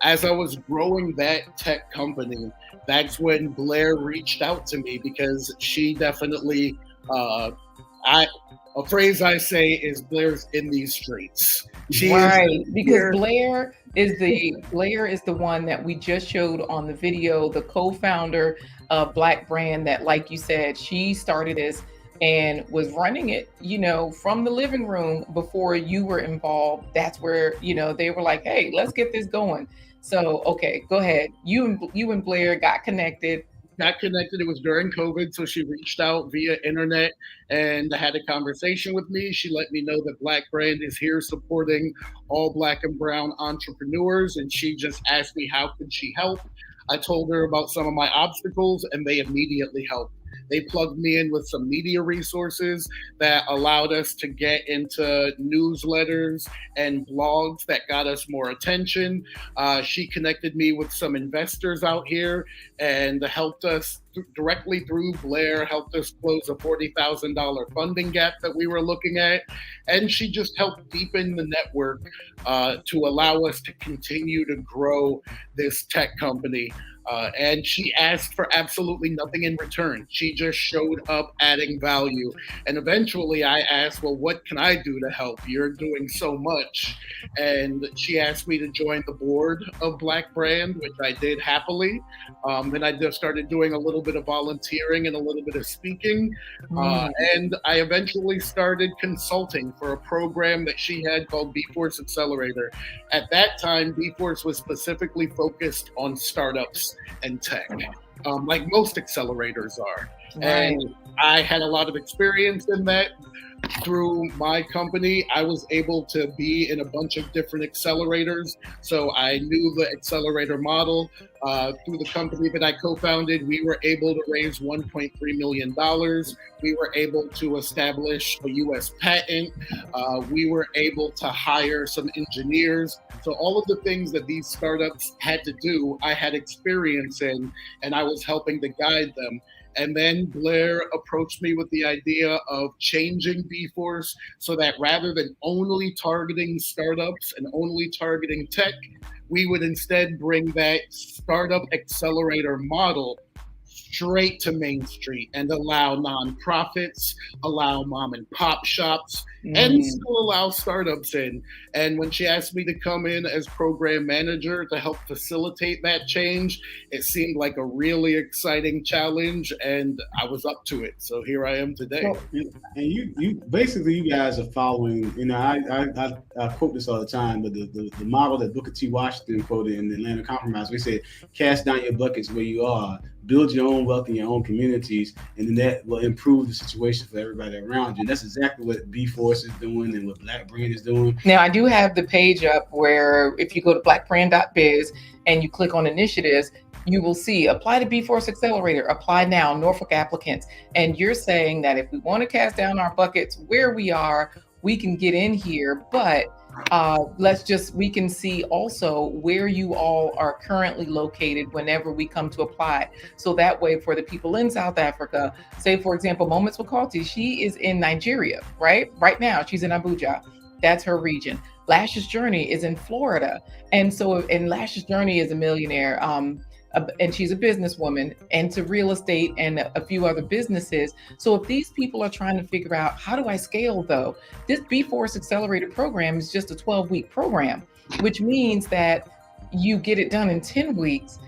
As I was growing that tech company, that's when Blair reached out to me, because she definitely, a phrase I say is Blair's in these streets. Because Blair is the one that we just showed on the video, the co-founder of Black Brand, that, like you said, she started this and was running it, you know, from the living room before you were involved. That's where, you know, they were like, hey, let's get this going. So, okay, go ahead. You and Blair got connected. It was during COVID, so she reached out via internet and had a conversation with me. She let me know that Black Brand is here supporting all Black and brown entrepreneurs, and she just asked me how could she help. I told her about some of my obstacles, and they immediately helped. They plugged me in with some media resources that allowed us to get into newsletters and blogs that got us more attention. She connected me with some investors out here and helped us directly through Blair, helped us close a $40,000 funding gap that we were looking at. And she just helped deepen the network to allow us to continue to grow this tech company. And she asked for absolutely nothing in return. She just showed up adding value. And eventually I asked, well, what can I do to help? You're doing so much. And she asked me to join the board of Black Brand, which I did happily. Then I just started doing a little bit of volunteering and a little bit of speaking. And I eventually started consulting for a program that she had called B-Force Accelerator. At that time, B-Force was specifically focused on startups. startups and tech, like most accelerators are. Right. And I had a lot of experience in that. Through my company, I was able to be in a bunch of different accelerators. So I knew the accelerator model. Through the company that I co-founded, we were able to raise $1.3 million. We were able to establish a US patent. We were able to hire some engineers. So all of the things that these startups had to do, I had experience in, and I was helping to guide them. And then Blair approached me with the idea of changing B-Force so that rather than only targeting startups and only targeting tech, we would instead bring that startup accelerator model straight to Main Street and allow nonprofits, allow mom and pop shops, and still allow startups in. And when she asked me to come in as program manager to help facilitate that change, it seemed like a really exciting challenge, and I was up to it. So here I am today. Well, and you basically, you guys are following, I quote this all the time, but the model that Booker T. Washington quoted in the Atlanta Compromise, we said, cast down your buckets where you are, build your own wealth in your own communities, and then that will improve the situation for everybody around you. And that's exactly what B-Force is doing and what Black Brand is doing. Now, I do have the page up where if you go to blackbrand.biz and you click on initiatives, you will see apply to B-Force Accelerator, apply now, Norfolk applicants. And you're saying that if we want to cast down our buckets where we are, we can get in here, but we can see also where you all are currently located whenever we come to apply. So that way for the people in South Africa, say for example, Moments with Kalti, she is in Nigeria, right? Right now, she's in Abuja. That's her region. Lash's Journey is in Florida. And Lash's Journey is a millionaire. And she's a businesswoman into real estate and a few other businesses. So if these people are trying to figure out, how do I scale though? This B-Force Accelerator program is just a 12-week program, which means that you get it done in 10 weeks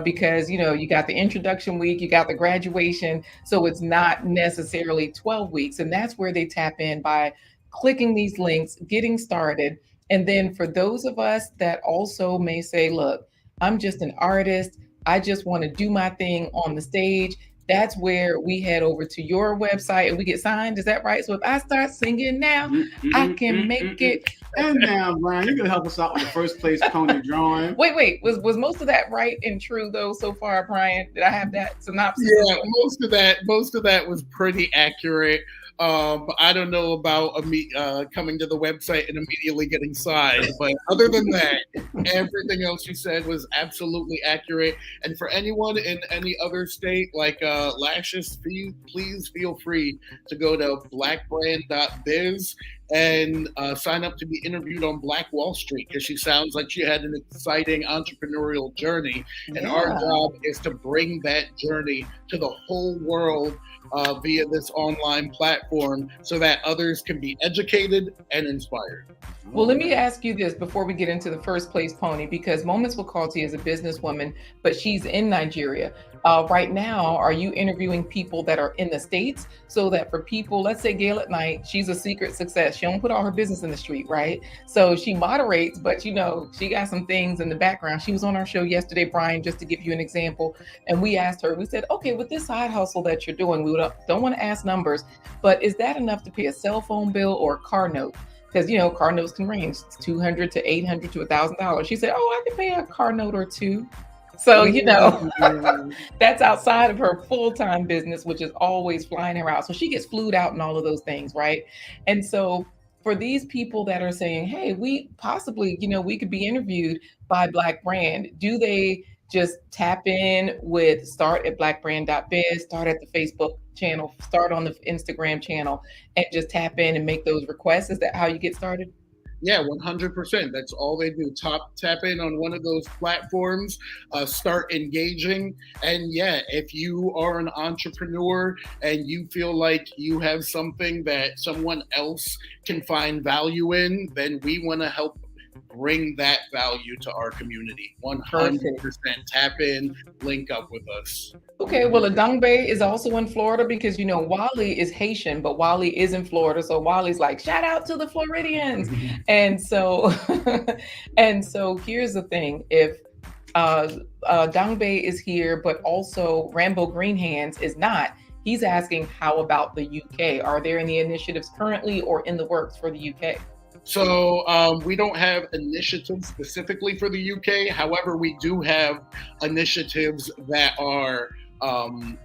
because, you got the introduction week, you got the graduation. So it's not necessarily 12 weeks. And that's where they tap in by clicking these links, getting started. And then for those of us that also may say, look, I'm just an artist, I just want to do my thing on the stage. That's where we head over to your website and we get signed. Is that right? So if I start singing now, I can make it. And now, Brian, you're gonna help us out with the first place pony drawing. Wait. Was most of that right and true though so far, Brian? Did I have that synopsis? Yeah, most of that was pretty accurate. I don't know about coming to the website and immediately getting signed, but other than that, everything else you said was absolutely accurate. And for anyone in any other state like Lashes, please feel free to go to blackbrand.biz and sign up to be interviewed on Black Wall Street, because she sounds like she had an exciting entrepreneurial journey. And our job is to bring that journey to the whole world via this online platform so that others can be educated and inspired. Well, let me ask you this before we get into the first place pony, because Moments with Kalti is a businesswoman, but she's in Nigeria. Right now, are you interviewing people that are in the States so that for people, let's say Gail at Night, she's a secret success. She don't put all her business in the street, right? So she moderates, but she got some things in the background. She was on our show yesterday, Brian, just to give you an example. And we asked her, we said, okay, with this side hustle that you're doing, we don't want to ask numbers, but is that enough to pay a cell phone bill or a car note? Because, car notes can range $200 to $800 to $1,000. She said, I can pay a car note or two. So, that's outside of her full-time business, which is always flying her out. So she gets flued out and all of those things, right? And so for these people that are saying, hey, we possibly, we could be interviewed by Black Brand, do they just tap in with start at blackbrand.biz, start at the Facebook channel, start on the Instagram channel, and just tap in and make those requests? Is that how you get started? Yeah, 100%. That's all they do. Tap in on one of those platforms, start engaging. And yeah, if you are an entrepreneur and you feel like you have something that someone else can find value in, then we want to help bring that value to our community. 100%. Tap in, link up with us. Okay, well, Adangbe is also in Florida because, Wally is Haitian, but Wally is in Florida. So Wally's like, shout out to the Floridians. And so, here's the thing. If Dangbe is here, but also Rambo Greenhands is not. He's asking, how about the UK? Are there any initiatives currently or in the works for the UK? So we don't have initiatives specifically for the UK. However, we do have initiatives that are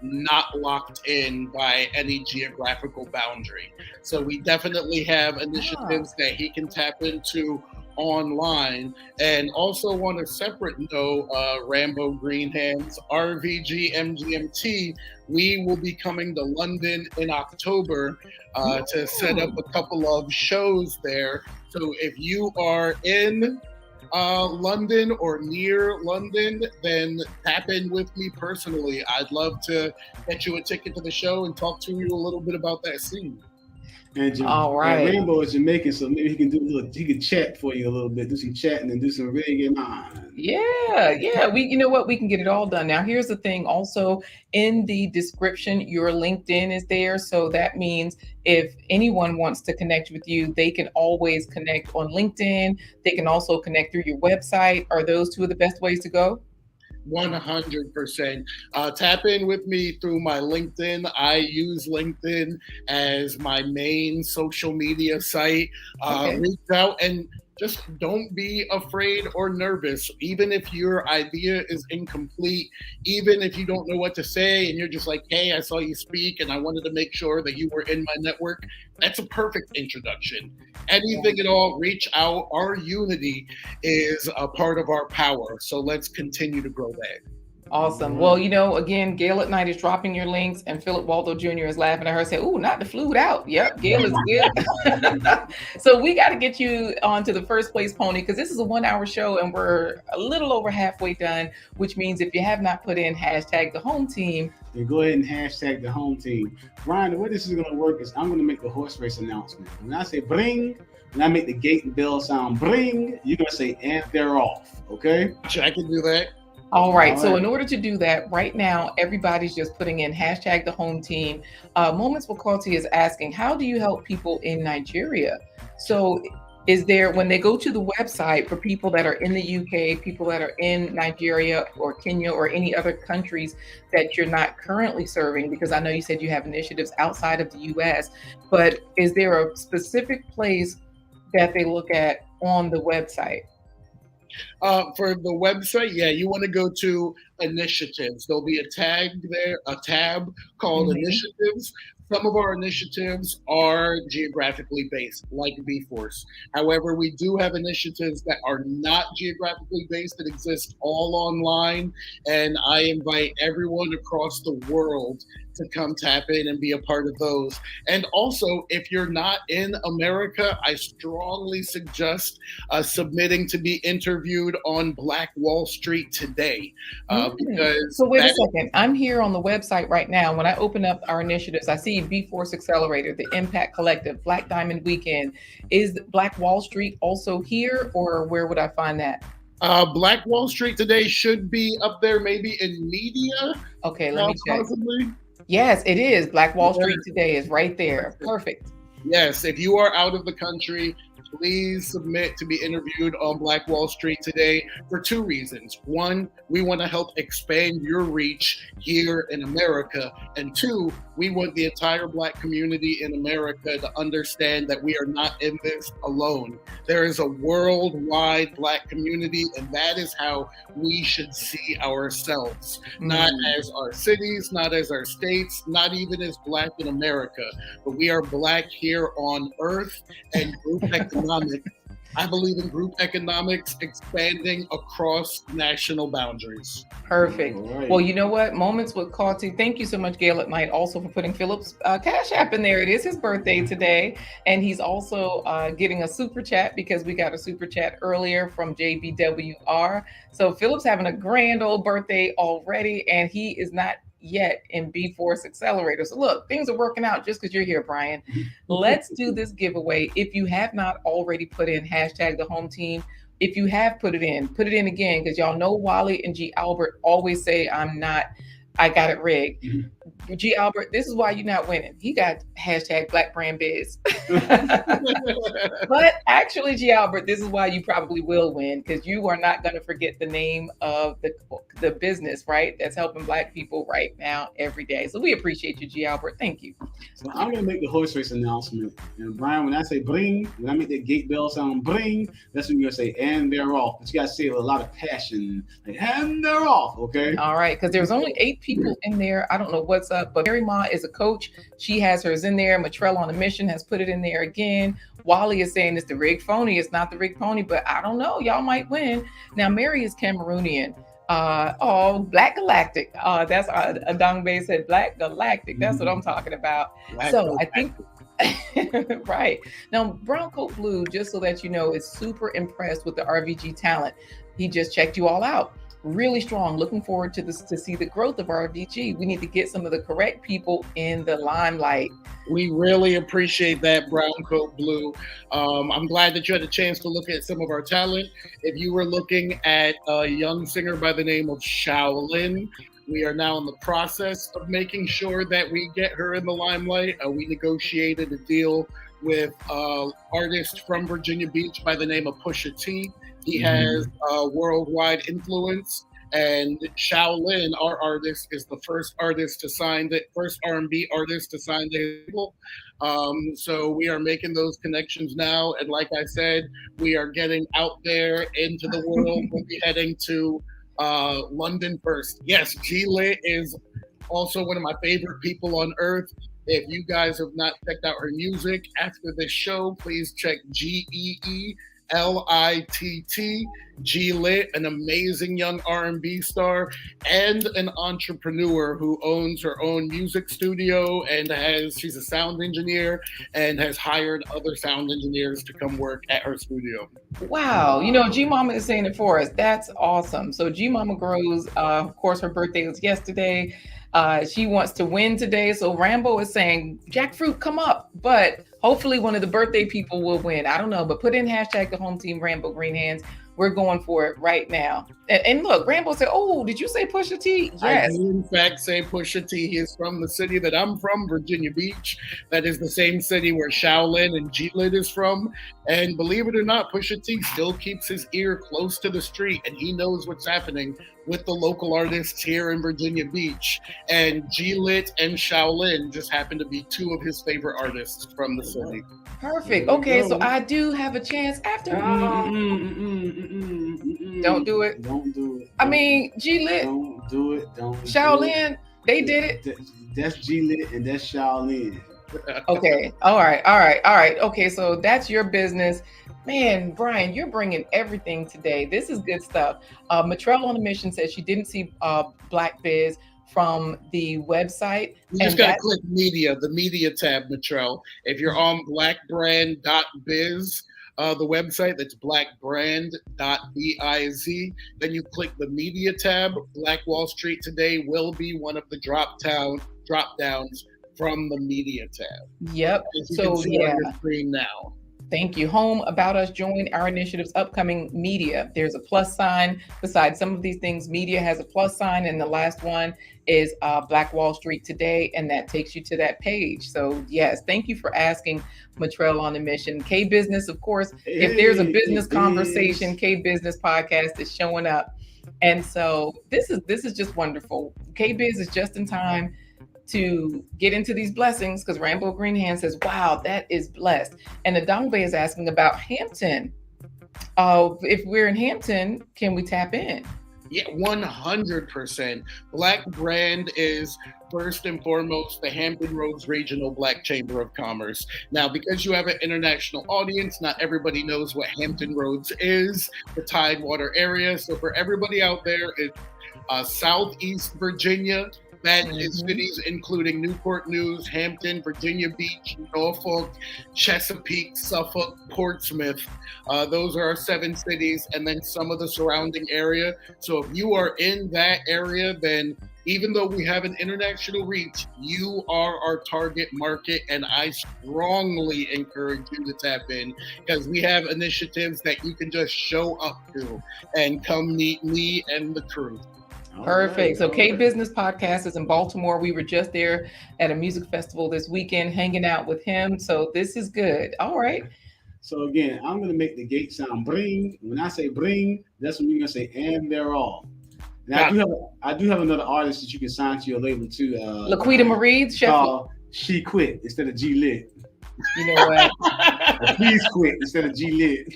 not locked in by any geographical boundary. So we definitely have initiatives that he can tap into online. And also on a separate note, Rambo Greenhands, RVG MGMT, we will be coming to London in October to set up a couple of shows there. So if you are in London or near London, then tap in with me personally. I'd love to get you a ticket to the show and talk to you a little bit about that scene. And All right. Rainbow is Jamaican, so maybe he can do a little. He can chat for you a little bit, do some chatting and do some reggae on. Yeah. You know what? We can get it all done. Now, here's the thing. Also, in the description, your LinkedIn is there, so that means if anyone wants to connect with you, they can always connect on LinkedIn. They can also connect through your website. Are those two of the best ways to go? 100%. Tap in with me through my LinkedIn. I use LinkedIn as my main social media site. Reach out and just don't be afraid or nervous. Even if your idea is incomplete, even if you don't know what to say and you're just like, hey, I saw you speak and I wanted to make sure that you were in my network, that's a perfect introduction. Anything at all, reach out. Our unity is a part of our power. So let's continue to grow that. Awesome. Well, again, Gail at Night is dropping your links, and Philip Waldo Jr. is laughing at her, saying, "Ooh, not the flued out." Yep, Gail is good. So we got to get you onto the First Place Pony, because this is a 1-hour show, and we're a little over halfway done. Which means if you have not put in hashtag the home team, then go ahead and hashtag the home team. Brian, the way this is going to work is I'm going to make the horse race announcement. When I say bring, when I make the gate and bell sound bring, you're going to say and they're off. Okay? I can do that. All right. So in order to do that, right now, everybody's just putting in hashtag the home team. Moments with Quality is asking, how do you help people in Nigeria? So is there, when they go to the website, for people that are in the UK, people that are in Nigeria or Kenya or any other countries that you're not currently serving, because I know you said you have initiatives outside of the US, but is there a specific place that they look at on the website? For the website, you want to go to initiatives. There'll be a tab called initiatives. Some of our initiatives are geographically based, like B-Force. However, we do have initiatives that are not geographically based, that exist all online. And I invite everyone across the world to come tap in and be a part of those. And also, if you're not in America, I strongly suggest submitting to be interviewed on Black Wall Street today. Because so wait a second. I'm here on the website right now. When I open up our initiatives, I see B-Force Accelerator, the Impact Collective, Black Diamond Weekend. Is Black Wall Street also here, or where would I find that? Black Wall Street today should be up there, maybe in media. Okay, let me check. Possibly. Yes, it is. Black Wall Street today is right there. Perfect. Yes, if you are out of the country, please submit to be interviewed on Black Wall Street today for 2 reasons. 1, we want to help expand your reach here in America. And 2, we want the entire Black community in America to understand that we are not in this alone. There is a worldwide Black community, and that is how we should see ourselves. Not as our cities, not as our states, not even as Black in America, but we are Black here on Earth, and group economics. I believe in group economics expanding across national boundaries. Perfect. Right. Well, you know what? Moments with Quality. Thank you so much, Gail at Night, also for putting Philip's Cash App in there. It is his birthday today. And he's also getting a super chat, because we got a super chat earlier from JBWR. So Philip's having a grand old birthday already, and he is not yet in B-Force Accelerator. So look, things are working out just because you're here, Brian. Let's do this giveaway. If you have not already put in hashtag the home team, if you have put it in again, because y'all know Wally and G. Albert always say I'm not I got it rigged. Mhm. G. Albert, this is why you're not winning. He got hashtag Black Brand Biz. But actually, G. Albert, this is why you probably will win, because you are not going to forget the name of the business, right? That's helping Black people right now, every day. So we appreciate you, G. Albert. Thank you. So I'm gonna make the horse race announcement. And Brian, when I say bring, when I make that gate bell sound bring, that's when you're gonna say and they're off. But you gotta say it with a lot of passion. Like and they're off, okay? All right, because there's only 8 people in there. I don't know what's up, but Mary Ma is a coach. She has hers in there. Matrell on a Mission has put it in there again. Wally is saying it's the rig phony. It's not the rig pony, but I don't know. Y'all might win. Now, Mary is Cameroonian. Black Galactic. That's Adangbe said Black Galactic. That's what I'm talking about. Black So Galactic. I think right now, Brown Coat Blue, just so that you know, is super impressed with the RVG talent. He just checked you all out. Really strong. Looking forward to this, to see the growth of RVG. We need to get some of the correct people in the limelight. We really appreciate that, Brown Coat Blue. I'm glad that you had a chance to look at some of our talent. If you were looking at a young singer by the name of Shaolin, we are now in the process of making sure that we get her in the limelight. We negotiated a deal with an artist from Virginia Beach by the name of Pusha T. He has worldwide influence, and Shaolin, our artist, is the first artist to sign the first R&B artist to sign the label. So we are making those connections now, and like I said, we are getting out there into the world. We'll be heading to London first. Yes, G-Lit is also one of my favorite people on earth. If you guys have not checked out her music after this show, please check G-E-E L-I-T-T, G-Lit, an amazing young R&B star and an entrepreneur who owns her own music studio and she's a sound engineer and has hired other sound engineers to come work at her studio. Wow. You know, G Mama is saying it for us. That's awesome. So G Mama grows, of course, her birthday was yesterday. She wants to win today. So Rambo is saying, Jackfruit, come up. But hopefully one of the birthday people will win. I don't know, but put in hashtag the home team Rambo Green Hands. We're going for it right now. And look, Rambo said, oh, did you say Pusha T? Yes. I do in fact say Pusha T. He is from the city that I'm from, Virginia Beach. That is the same city where Shaolin and G-Lit is from. And believe it or not, Pusha T still keeps his ear close to the street, and he knows what's happening with the local artists here in Virginia Beach. And G-Lit and Shaolin just happen to be two of his favorite artists from the city. Perfect. Okay, so I do have a chance after all. Don't do it. Don't do it. I mean, G-Lit. Don't do it. Don't. Shaolin, they did it. That's G-Lit and that's Shaolin. Okay. All right. Okay, so that's your business. Man, Brian, you're bringing everything today. This is good stuff. Matrell on a Mission says she didn't see Black Biz from the website. You just got to click media, the media tab, Matrell. If you're on blackbrand.biz, the website, that's blackbrand.biz, then you click the media tab. Black Wall Street Today will be one of the drop downs from the media tab. Yep. So on your screen now. Thank you. Home, about us, join our initiatives, upcoming media. There's a plus sign beside some of these things. Media has a plus sign, and the last one is Black Wall Street Today, and that takes you to that page. So yes, thank you for asking, Matrell on the Mission. K Business, of course, if there's a business conversation, K Business podcast is showing up. And so this is just wonderful. K Biz is just in time to get into these blessings, because Rambo Greenhand says, wow, that is blessed. And Adangbe is asking about Hampton. If we're in Hampton, can we tap in? Yeah, 100%. Black Brand is first and foremost the Hampton Roads Regional Black Chamber of Commerce. Now, because you have an international audience, not everybody knows what Hampton Roads is, the Tidewater area. So for everybody out there, it's Southeast Virginia. That is cities including Newport News, Hampton, Virginia Beach, Norfolk, Chesapeake, Suffolk, Portsmouth. Those are our 7 cities, and then some of the surrounding area. So if you are in that area, then even though we have an international reach, you are our target market, and I strongly encourage you to tap in, because we have initiatives that you can just show up to and come meet me and the crew. Perfect. So K Business Podcast is in Baltimore. We were just there at a music festival this weekend, hanging out with him. So this is good. All right. So again, I'm gonna make the gate sound bring. When I say bring, that's when you're gonna say and they're all. And I do have another artist that you can sign to your label too. Laquita Marie, Sheffield. She quit instead of G lit. You know what? Please quit instead of G lit.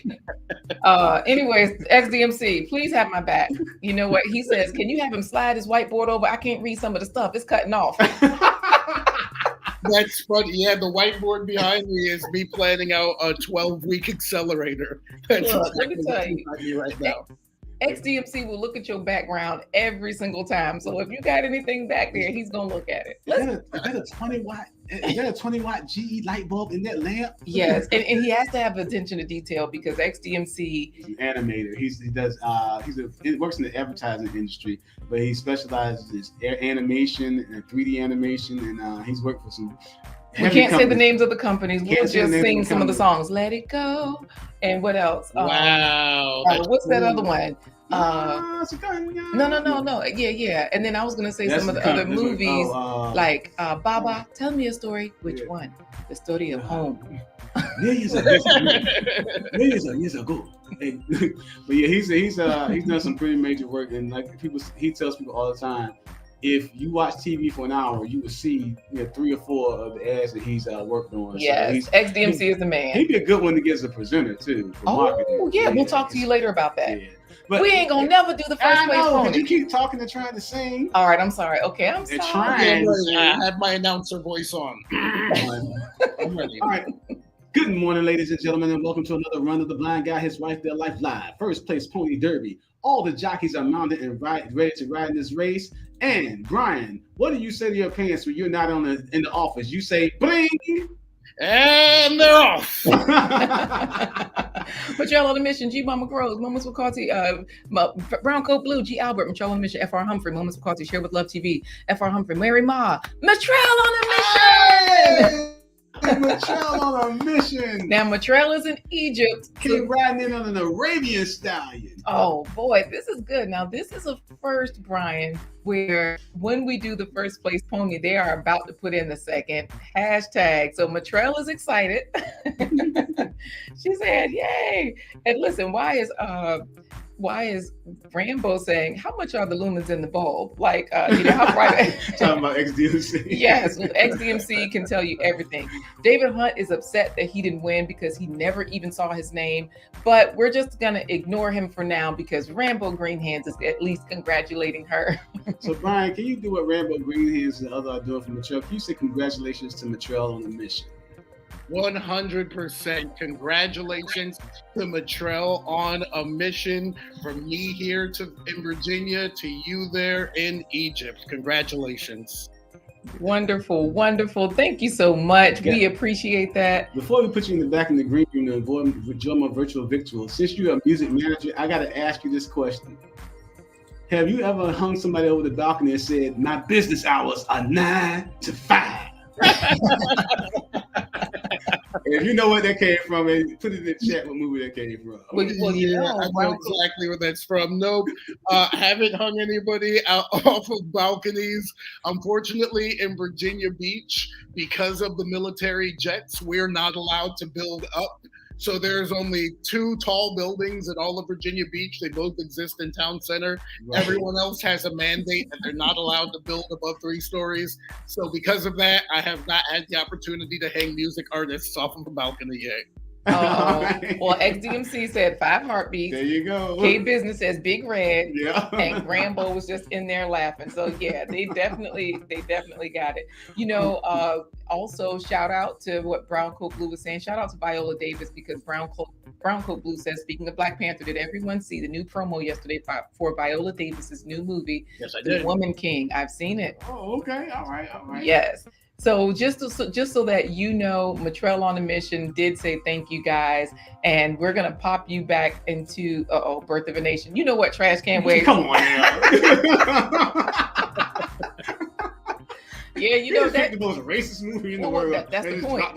Anyways, XDMC, please have my back. You know what? He says, can you have him slide his whiteboard over? I can't read some of the stuff. It's cutting off. That's funny. Yeah, the whiteboard behind me is me planning out a 12-week accelerator. That's Look, let me tell you right now. XDMC will look at your background every single time. So if you got anything back there, he's gonna look at it. Is that a 20 watt? Is that a 20 watt GE light bulb in that lamp? Yes, and he has to have attention to detail because XDMC. He's an animator. He works in the advertising industry, but he specializes in animation and 3D animation, and he's worked for some. We can't say the names of the companies. We'll just sing some of the songs. Let It Go. And what else? Wow. What's that other one? No. Yeah. And then I was going to say some of the other movies like Baba, Tell Me a Story. Which one? The Story of Home. Millions of years ago. But yeah, he's done some pretty major work, and like he tells people all the time, if you watch TV for an hour, you will see 3 or 4 of the ads that he's working on. Yes, so XDMC is the man. He'd be a good one to get as a presenter too. Yeah, we'll talk to you later about that. Yeah. But we ain't gonna never do the first place pony. You keep talking and trying to sing. All right, I'm sorry. Okay, I'm sorry. I had my announcer voice on. I'm ready. All right. Good morning, ladies and gentlemen, and welcome to another run of the Blind Guy, His Wife, Their Life Live. First place pony derby. All the jockeys are mounted and ready to ride in this race. And Brian, what do you say to your parents when you're not in the office? You say, bling! And they're off. Michelle on the mission, G Mama Grows, Moments with Carty, Brown Coat Blue, G Albert, Michelle on the mission, FR Humphrey, Moments with Carty, Share with Love TV, FR Humphrey, Mary Ma, Mitrell on the mission! Mitrell on a mission. Now Mitrell is in Egypt. Keep riding in on an Arabian stallion. Oh boy, this is good. Now this is a first, Brian, where when we do the first place pony, they are about to put in the second hashtag. So Mitrell is excited. She said, "Yay!" And listen, why is Rambo saying, how much are the lumens in the bulb? Like, how bright? Talking about XDMC. Yes, XDMC can tell you everything. David Hunt is upset that he didn't win because he never even saw his name. But we're just going to ignore him for now because Rambo Greenhands is at least congratulating her. So, Brian, can you do what Rambo Greenhands and the other are doing for Mitrell? Can you say congratulations to Mitrell on the mission? 100% congratulations to Mitrell on a mission from me here in Virginia to you there in Egypt. Congratulations. Wonderful. Thank you so much. We appreciate that. Before we put you in the back in the green room to enjoy my virtual victual, since you're a music manager, I got to ask you this question. Have you ever hung somebody over the balcony and said, my business hours are 9 to 5? If you know where that came from, put it in the chat what movie that came from. Well, I know exactly where that's from. Nope. Haven't hung anybody out off of balconies. Unfortunately, in Virginia Beach, because of the military jets, we're not allowed to build up. So there's only 2 tall buildings in all of Virginia Beach. They both exist in town center. Right. Everyone else has a mandate that they're not allowed to build above 3 stories. So because of that, I have not had the opportunity to hang music artists off of a balcony yet. Well, XDMC said 5 heartbeats. There you go. K Business says Big Red. Yeah. And Rambo was just in there laughing. So yeah, they definitely got it. Also shout out to what Brown Coat Blue was saying. Shout out to Viola Davis because Brown Coat Blue says, speaking of Black Panther, did everyone see the new promo yesterday for Viola Davis's new movie? Yes, I did. The Woman King. I've seen it. Oh, okay. All right. Yes. So just so that you know, Mitrell on a mission did say thank you guys, and we're gonna pop you back into Birth of a Nation. You know what, Trash Can Wait. Come on now. Yeah, you know that the most racist movie in the world. That's the point.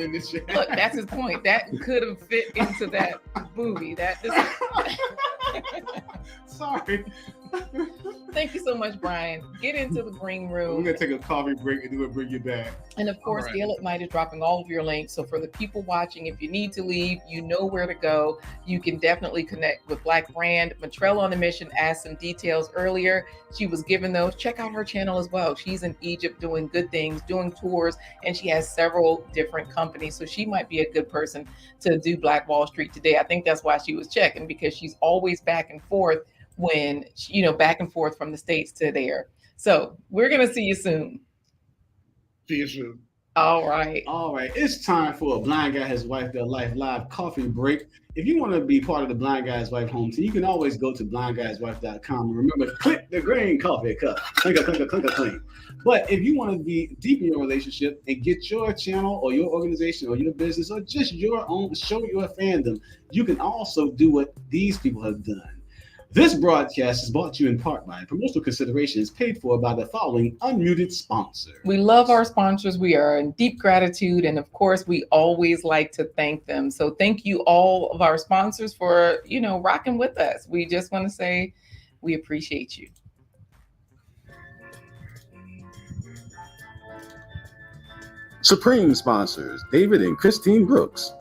Look, that's his point. That could have fit into that movie. Sorry. Thank you so much, Brian. Get into the green room. We're gonna take a coffee break and then we'll bring you back. And of course, All right. Gail at Night is dropping all of your links. So for the people watching, if you need to leave, you know where to go. You can definitely connect with Black Brand. Matrella on the Mission asked some details earlier. She was given those. Check out her channel as well. She's in Egypt doing good things, doing tours, and she has several different companies. So she might be a good person to do Black Wall Street today. I think that's why she was checking, because she's always back and forth when, back and forth from the States to there. So we're going to see you soon. See you soon. All right. All right. It's time for a Blind Guy, His Wife, Their Life live coffee break. If you want to be part of the Blind Guy's Wife home team, you can always go to blindguyswife.com. And remember, click the green coffee cup. Clink. But if you want to be deep in your relationship and get your channel or your organization or your business or just your own, show your fandom, you can also do what these people have done. This broadcast is brought to you in part by promotional considerations paid for by the following unmuted sponsors. We love our sponsors. We are in deep gratitude. And of course, we always like to thank them. So thank you all of our sponsors for, rocking with us. We just want to say we appreciate you. Supreme sponsors, David and Christine Brooks.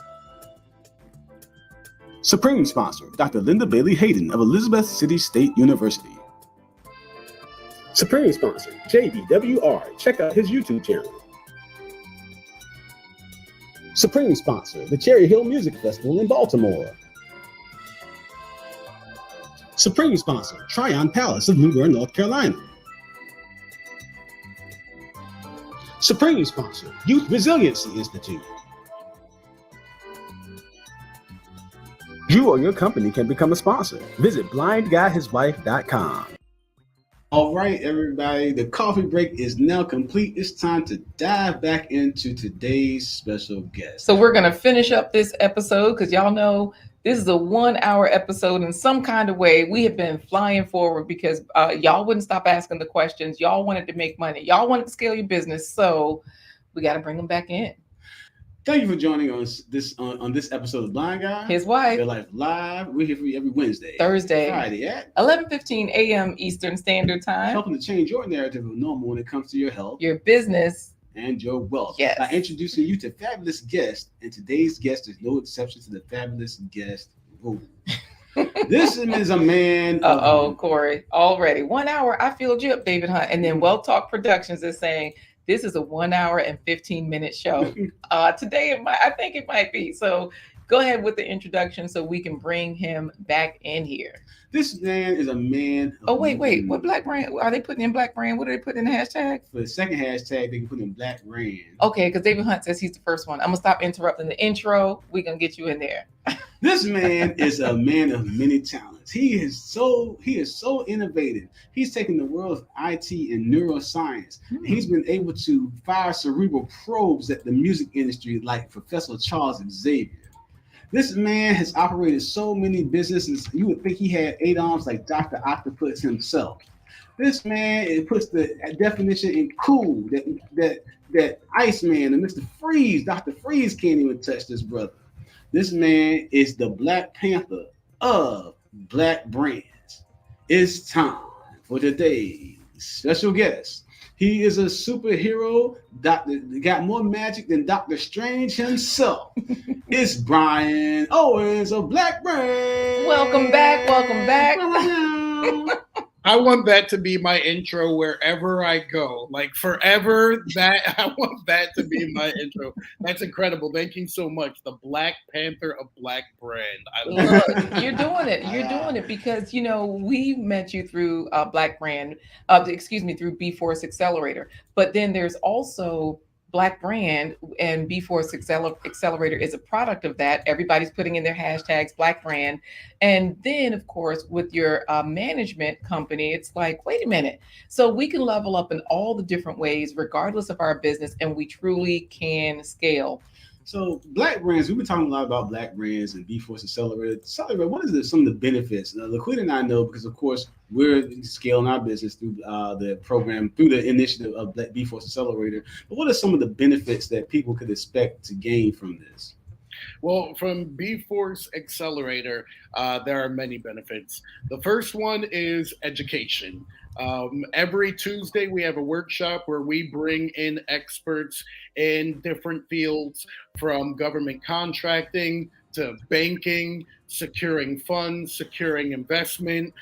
Supreme sponsor, Dr. Linda Bailey Hayden of Elizabeth City State University. Supreme sponsor, JBWR. Check out his YouTube channel. Supreme sponsor, the Cherry Hill Music Festival in Baltimore. Supreme sponsor, Tryon Palace of New Bern, North Carolina. Supreme sponsor, Youth Resiliency Institute. You or your company can become a sponsor. Visit blindguyhiswife.com. All right, everybody, the coffee break is now complete. It's time to dive back into today's special guest. So we're going to finish up this episode because y'all know this is a 1 hour episode. In some kind of way, we have been flying forward because y'all wouldn't stop asking the questions. Y'all wanted to make money. Y'all wanted to scale your business. So we got to bring them back in. Thank you for joining us on this episode of Blind Guy, His Wife, Their Life Live. We're here for you every Wednesday, Thursday, Friday at 11:15 a.m. Eastern Standard Time. Helping to change your narrative of normal when it comes to your health, your business, and your wealth. Yes. By introducing you to fabulous guests, and today's guest is no exception to the fabulous guest rule. This is a man. Corey, already 1 hour. I filled you up, David Hunt, and then Well Talk Productions is saying this is a 1 hour and 15-minute show. Today, I think it might be. So go ahead with the introduction so we can bring him back in here. This man is a man. Wait. What Black Brand? Are they putting in Black Brand? What are they putting in the hashtag? For the second hashtag, they can put in Black Brand. Okay, because David Hunt says he's the first one. I'm going to stop interrupting the intro. We're going to get you in there. This man is a man of many talents. He is so innovative. He's taken the world of IT and neuroscience. He's been able to fire cerebral probes at the music industry like Professor Charles Xavier. This man has operated so many businesses, you would think he had 8 arms like Dr. Octopus himself. This man, it puts the definition in cool that Iceman and Mr. Freeze, Dr. Freeze can't even touch this brother. This man is the Black Panther of Black brands. It's time for today's special guest. He is a superhero, got more magic than Dr. Strange himself. It's Brian Owens of Black Brand. Welcome back. I want that to be my intro wherever I go. Like forever, I want that to be my intro. That's incredible. Thank you so much. The Black Panther of Black Brand. I love it. You're doing it. You're doing it because, we met you through Black Brand, through B-Force Accelerator. But then there's also Black Brand, and B-Force Accelerator is a product of that. Everybody's putting in their hashtags Black Brand. And then, of course, with your management company, it's like, wait a minute. So we can level up in all the different ways, regardless of our business, and we truly can scale. So Black Brands, we've been talking a lot about Black Brands and B-Force Accelerator. What is some of the benefits? Now, LaQuita and I know because, of course, we're scaling our business through the program, through the initiative of B-Force Accelerator. But what are some of the benefits that people could expect to gain from this? Well, from B-Force Accelerator, there are many benefits. The first one is education. Every Tuesday, we have a workshop where we bring in experts in different fields, from government contracting to banking, securing funds, securing investment,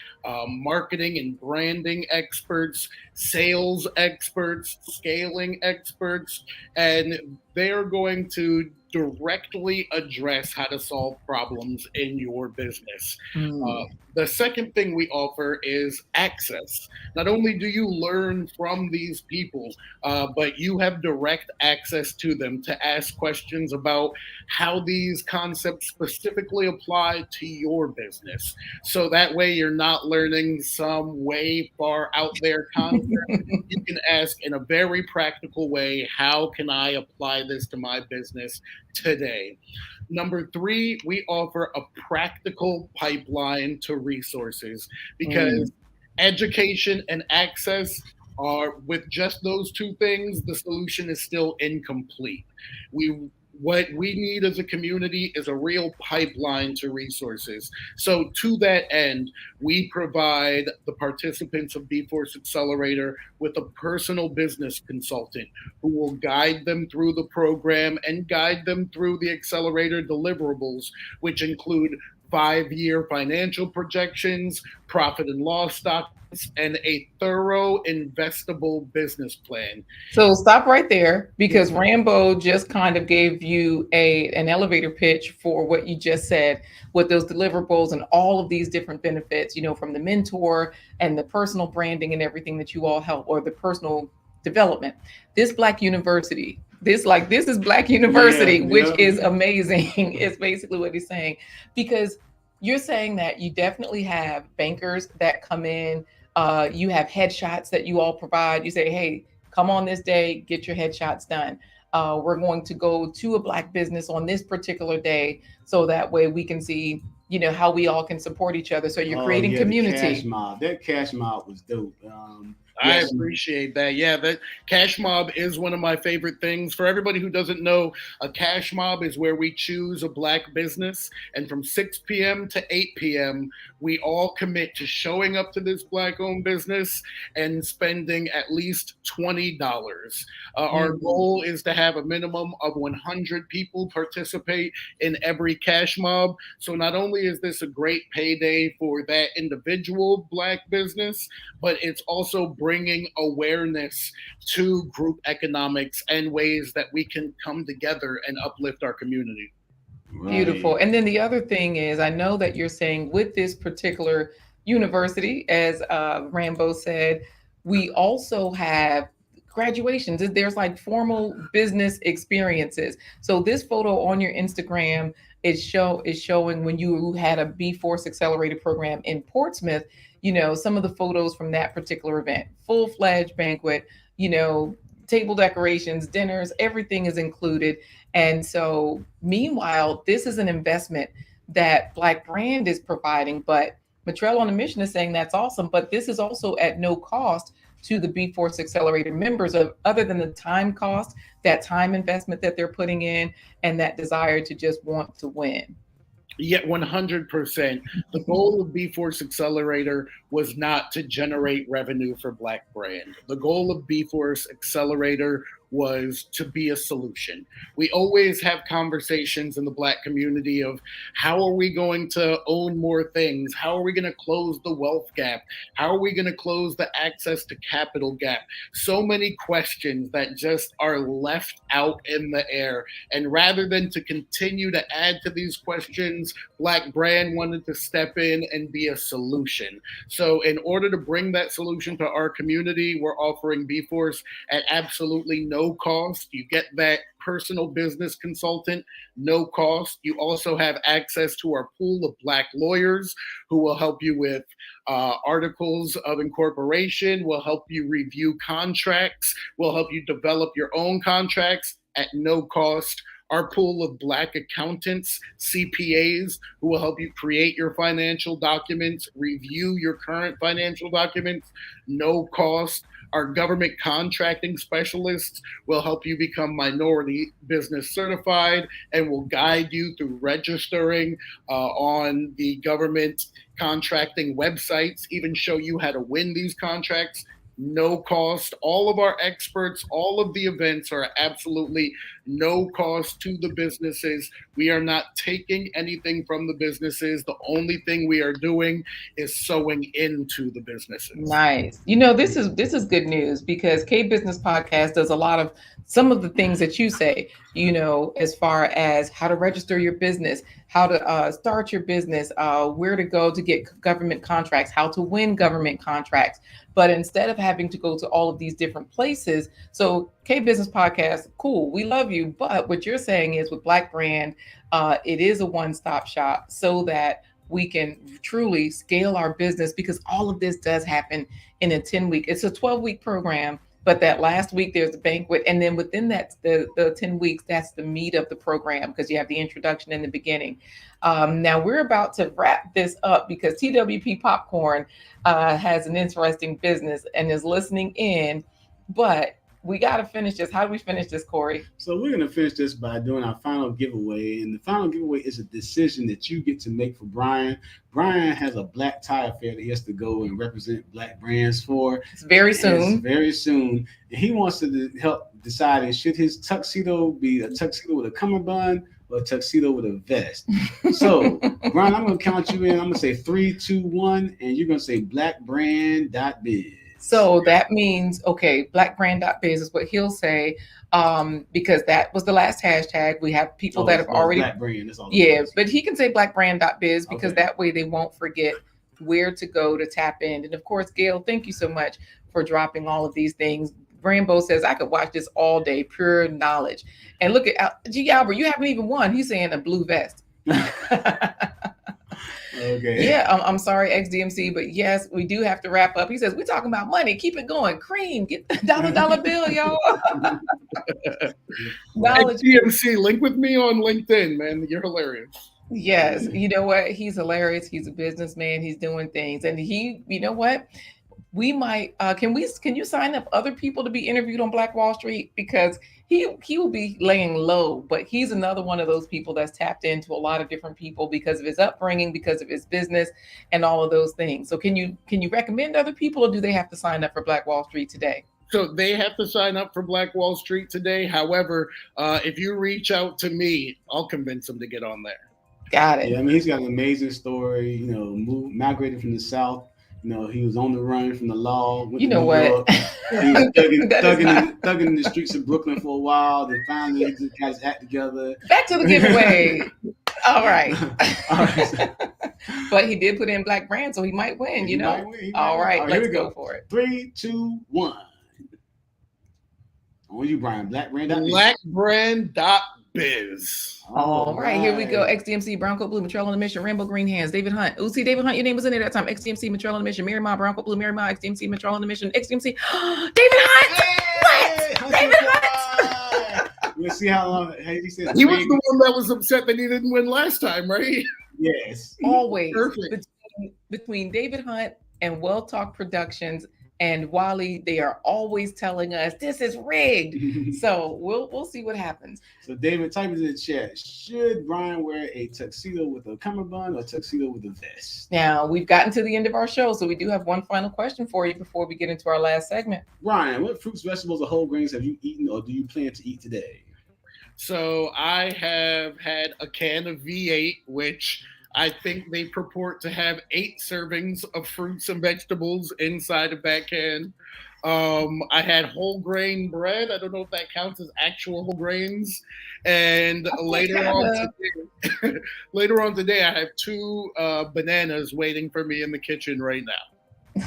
marketing and branding experts, sales experts, scaling experts, and they are going to directly address how to solve problems in your business. Mm. The second thing we offer is access. Not only do you learn from these people, but you have direct access to them to ask questions about how these concepts specifically apply to your business. So that way you're not learning some way far out there concept. You can ask in a very practical way, how can I apply this to my business today? Number three, we offer a practical pipeline to resources, Mm. because education and access are, with just those two things, the solution is still incomplete. We What we need as a community is a real pipeline to resources. So to that end, we provide the participants of B-Force Accelerator with a personal business consultant who will guide them through the program and guide them through the accelerator deliverables, which include 5-year financial projections, profit and loss documents, and a thorough investable business plan. So stop right there because Rambo just kind of gave you an elevator pitch for what you just said with those deliverables and all of these different benefits, from the mentor and the personal branding and everything that you all help, or the personal development. This Black University, this is Black Yeah, University, which yeah. is amazing. Is basically what he's saying, because you're saying that you definitely have bankers that come in. You have headshots that you all provide. You say, hey, come on this day, get your headshots done. We're going to go to a Black business on this particular day, so that way we can see, how we all can support each other. So you're Oh creating yeah, the cash community. mob. That cash mob was dope. I Yes. appreciate that. Yeah, that cash mob is one of my favorite things. For everybody who doesn't know, a cash mob is where we choose a Black business, and from 6 p.m. to 8 p.m., we all commit to showing up to this Black owned business and spending at least $20. Our Mhm. goal is to have a minimum of 100 people participate in every cash mob. So not only is this a great payday for that individual Black business, but it's also bringing awareness to group economics and ways that we can come together and uplift our community. Beautiful. Right. And then the other thing is, I know that you're saying with this particular university, as Rambo said, we also have graduations. There's like formal business experiences. So this photo on your Instagram is showing when you had a B-Force Accelerator program in Portsmouth. Some of the photos from that particular event, full-fledged banquet. Table decorations, dinners, everything is included. And so, meanwhile, this is an investment that Black Brand is providing. But Matrell on a Mission is saying that's awesome. But this is also at no cost to the B-Force Accelerator members, other than the time cost, that time investment that they're putting in, and that desire to just want to win. Yet 100%. The goal of B-Force Accelerator was not to generate revenue for Black Brand. The goal of B-Force Accelerator was to be a solution. We always have conversations in the Black community of, how are we going to own more things? How are we going to close the wealth gap? How are we going to close the access to capital gap? So many questions that just are left out in the air. And rather than to continue to add to these questions, Black Brand wanted to step in and be a solution. So, in order to bring that solution to our community, we're offering B-Force at absolutely no cost. You get that personal business consultant, no cost. You also have access to our pool of Black lawyers who will help you with articles of incorporation, will help you review contracts, will help you develop your own contracts at no cost. Our pool of Black accountants, CPAs, who will help you create your financial documents, review your current financial documents, no cost. Our government contracting specialists will help you become minority business certified and will guide you through registering on the government contracting websites, even show you how to win these contracts. No cost. All of our experts, all of the events are absolutely no cost to the businesses. We are not taking anything from the businesses. The only thing we are doing is sewing into the businesses. Nice. This is good news because K Business Podcast does a lot of some of the things that you say, as far as how to register your business, how to start your business, where to go to get government contracts, how to win government contracts. But instead of having to go to all of these different places, so K Business Podcast, cool, we love you. But what you're saying is with Black Brand, it is a one-stop shop so that we can truly scale our business, because all of this does happen in a 10-week. It's a 12-week program, but that last week there's a banquet. And then within that, the 10 weeks, that's the meat of the program, because you have the introduction in the beginning. Now we're about to wrap this up because TWP Popcorn has an interesting business and is listening in, but we got to finish this. How do we finish this, Corey? So we're going to finish this by doing our final giveaway. And the final giveaway is a decision that you get to make for Brian. Brian has a black tie affair that he has to go and represent Black brands for. It's very soon. It's very soon. And he wants to help decide, should his tuxedo be a tuxedo with a cummerbund or a tuxedo with a vest? So, Brian, I'm going to count you in. I'm going to say 3, 2, 1, and you're going to say blackbrand.biz. So that means, okay, blackbrand.biz is what he'll say, because that was the last hashtag. We have people that have already. Black brand, that's all. Yeah, but he can say blackbrand.biz because that way they won't forget where to go to tap in. And of course, Gail, thank you so much for dropping all of these things. Rambo says, I could watch this all day, pure knowledge. And look at G. Albert, you haven't even won. He's saying a blue vest. Okay. Yeah, I'm sorry, XDMC, but yes, we do have to wrap up. He says, we're talking about money. Keep it going. Cream, get the dollar bill, y'all. XDMC, link with me on LinkedIn, man. You're hilarious. Yes, you know what? He's hilarious. He's a businessman. He's doing things. And you know what? We might, can you sign up other people to be interviewed on Black Wall Street? Because he will be laying low, but he's another one of those people that's tapped into a lot of different people because of his upbringing, because of his business and all of those things. So can you recommend other people, or do they have to sign up for Black Wall Street today? So they have to sign up for Black Wall Street today. However, if you reach out to me, I'll convince them to get on there. Got it. Yeah, I mean, he's got an amazing story, migrated from the South. He was on the run from the law. You know what? He was thugging in the streets of Brooklyn for a while. Then finally, he just got his act together. Back to the giveaway. All right. But he did put in Black Brand, so he might win, Might win. All right, let's go for it. 3, 2, 1. On you, Brian. Blackbrand.biz. Blackbrand.biz. All right, here we go. XDMC, Brown Coat Blue, Motrell on the Mission, Rainbow Green Hands, David Hunt. See, David Hunt, your name was in there that time. XDMC, Motrell on the Mission, Mary Ma, Brown Coat Blue, Mary Ma, XDMC, Motrell on the Mission, XDMC. David Hunt! Hey, what? David Hunt! Let's see how long. He said he was the one that was upset that he didn't win last time, right? Yes. Always. Perfect. Between David Hunt and Well Talk Productions and Wally, they are always telling us this is rigged. So we'll see what happens. So David, type into the chat. Should Brian wear a tuxedo with a cummerbund or a tuxedo with a vest? Now we've gotten to the end of our show, so we do have one final question for you before we get into our last segment. Brian, what fruits, vegetables, or whole grains have you eaten or do you plan to eat today? So I have had a can of V8, which I think they purport to have 8 servings of fruits and vegetables inside of that can. I had whole grain bread. I don't know if that counts as actual whole grains. And later on today, I have 2 bananas waiting for me in the kitchen right now.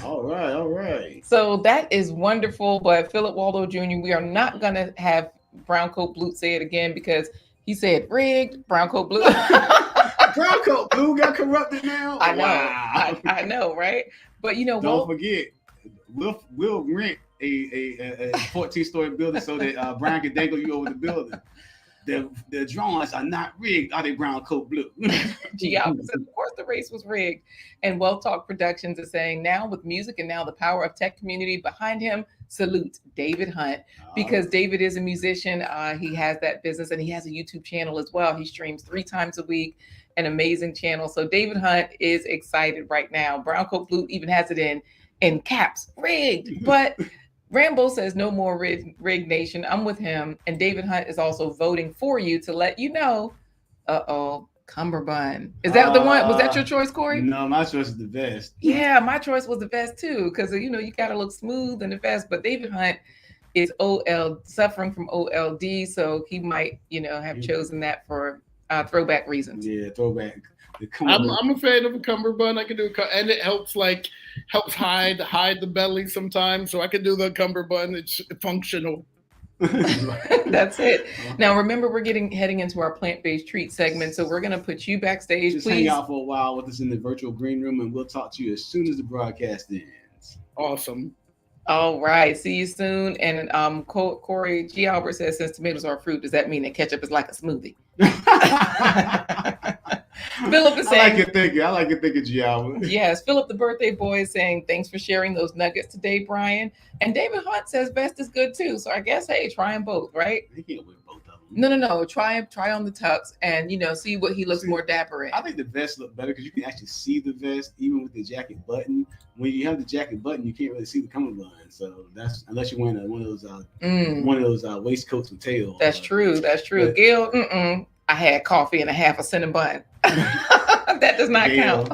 All right. So that is wonderful. But Philip Waldo Jr., we are not going to have Brown Coat Blue say it again because he said rigged. Brown Coat Blue. Brown Coat Blue got corrupted now. I know. Wow. I know, right? But don't forget, we'll rent a 14-story building so that Brian can dangle you over the building. The drawings are not rigged. Are they Brown Coat Blue? Gee, of course course the race was rigged. And Wealth Talk Productions is saying, now with music and now the power of tech community behind him, salute David Hunt, because David is a musician. He has that business and he has a YouTube channel as well. He streams 3 times a week, an amazing channel. So David Hunt is excited right now. Brown Coat Blue even has it in caps, rigged. But Rambo says no more rigged nation. I'm with him. And David Hunt is also voting for you to let you know, cummerbund. Is that the one? Was that your choice, Corey? No, my choice is the vest. Yeah, my choice was the vest too, because you gotta look smooth in the vest. But David Hunt is suffering from OLD, so he might, have chosen that for throwback reasons. Yeah, throwback. I'm a fan of a cummerbund. I can do and it helps hide the belly sometimes. So I can do the cummerbund. It's functional. That's it. Now remember, we're heading into our plant-based treat segment, so we're gonna put you backstage. Just please hang out for a while with us in the virtual green room, and we'll talk to you as soon as the broadcast ends. Awesome. All right, see you soon. And Corey G. Albert says, since tomatoes are fruit, does that mean that ketchup is like a smoothie? Philip is saying, I like your thinking, G. Albert. Yes, Philip, the birthday boy, is saying, thanks for sharing those nuggets today, Brian. And David Hunt says vest is good too. So I guess, hey, try them both, right? He can't wear both of them. No. Try on the tux and see what he looks more dapper in. I think the vest look better because you can actually see the vest even with the jacket button. When you have the jacket button, you can't really see the cummerbund. So that's unless you're wearing one of those waistcoats with tails. That's true. But, Gail, I had coffee and a half a cinnamon bun. That does not count.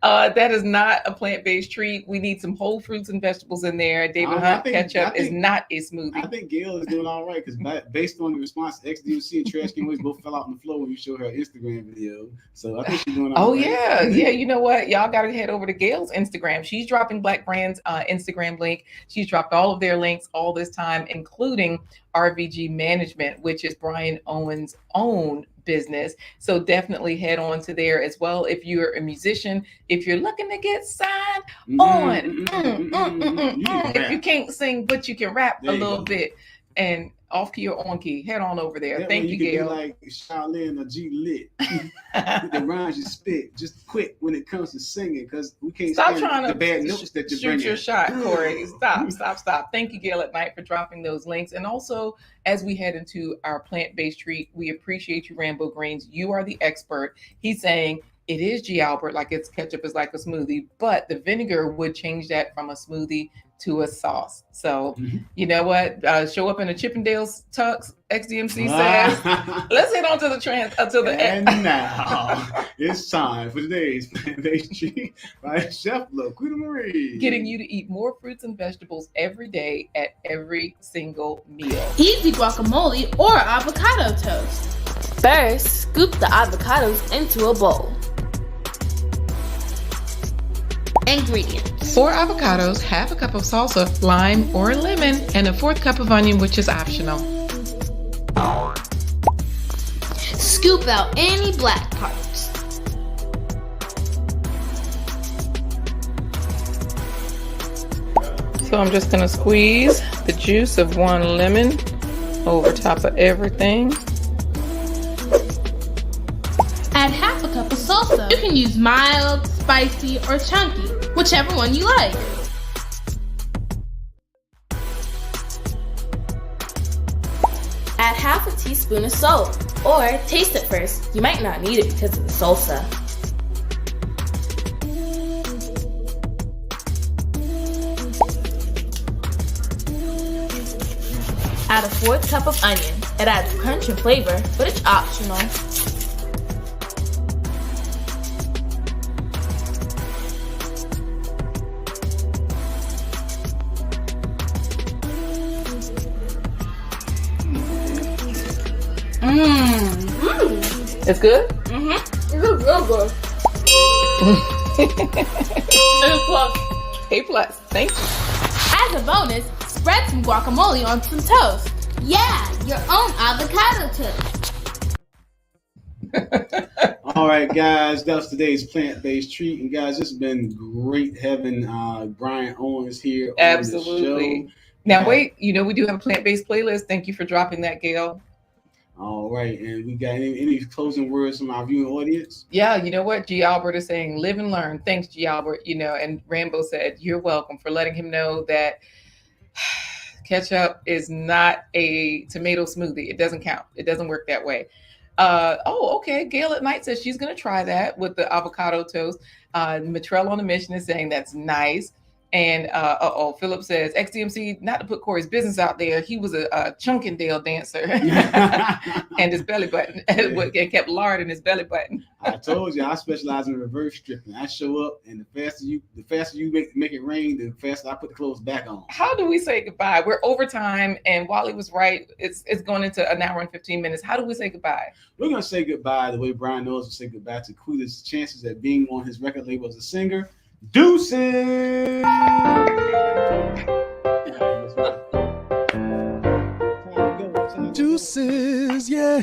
That is not a plant-based treat. We need some whole fruits and vegetables in there. David Hunt ketchup is not a smoothie. I think Gail is doing all right because based on the response, XDMC and Trash Can Waste both fell out on the floor when you showed her Instagram video. So I think she's doing all right. Yeah. You know what? Y'all got to head over to Gail's Instagram. She's dropping Black Brand's Instagram link. She's dropped all of their links all this time, including RVG Management, which is Brian Owens' own business. So definitely head on to there as well. If you're a musician, if you're looking to get signed on, if you can't sing, but you can rap a little bit and off key or on key, head on over there. Thank you, Gail. Like Charlene or G Lit. The rhymes you spit, just quick when it comes to singing, because we can't stop trying the to bad notes that you shoot your shot, Corey. Stop. Thank you, Gail at Night, for dropping those links. And also, as we head into our plant-based treat, we appreciate you, Rambo Greens. You are the expert. He's saying it is G. Albert, like it's ketchup is like a smoothie, but the vinegar would change that from a smoothie to a sauce. So you know what? Show up in a Chippendales tux. XDMC says. Let's head on to the And now it's time for today's plant-based treat by Chef LaQuita Marie. Getting you to eat more fruits and vegetables every day at every single meal. Easy guacamole or avocado toast. First, scoop the avocados into a bowl. Ingredients: 4 avocados, half a cup of salsa, lime or lemon, and a 1/4 cup of onion, which is optional. Scoop out any black parts. So I'm just gonna squeeze the juice of 1 lemon over top of everything. Add half a cup of salsa. You can use mild, spicy, or chunky, whichever one you like. Add half a teaspoon of salt, or taste it first. You might not need it because of the salsa. Add a 1/4 cup of onion. It adds crunch and flavor, but it's optional. It's good? It's real good. A+. Thank you. As a bonus, spread some guacamole on some toast. Yeah, your own avocado toast. All right, guys, that was today's plant-based treat. And guys, it's been great having Brian Owens here on the show. Now, wait, we do have a plant-based playlist. Thank you for dropping that, Gail. All right, and we got any closing words from our viewing audience? Yeah, you know what? G. Albert is saying, live and learn. Thanks, G. Albert. And Rambo said, you're welcome, for letting him know that ketchup is not a tomato smoothie. It doesn't count. It doesn't work that way. Okay. Gail at Night says she's going to try that with the avocado toast. Matrell on the Mission is saying that's nice. And Philip says XDMC, not to put Corey's business out there. He was a Chunkendale dancer, and his belly button it kept lard in his belly button. I told you I specialize in reverse stripping. I show up, and the faster you make it rain, the faster I put the clothes back on. How do we say goodbye? We're overtime, and Wally was right. It's going into an hour and 15 minutes. How do we say goodbye? We're gonna say goodbye the way Brian Owens will say goodbye to Quita's chances at being on his record label as a singer. Deuces. Deuces, yeah.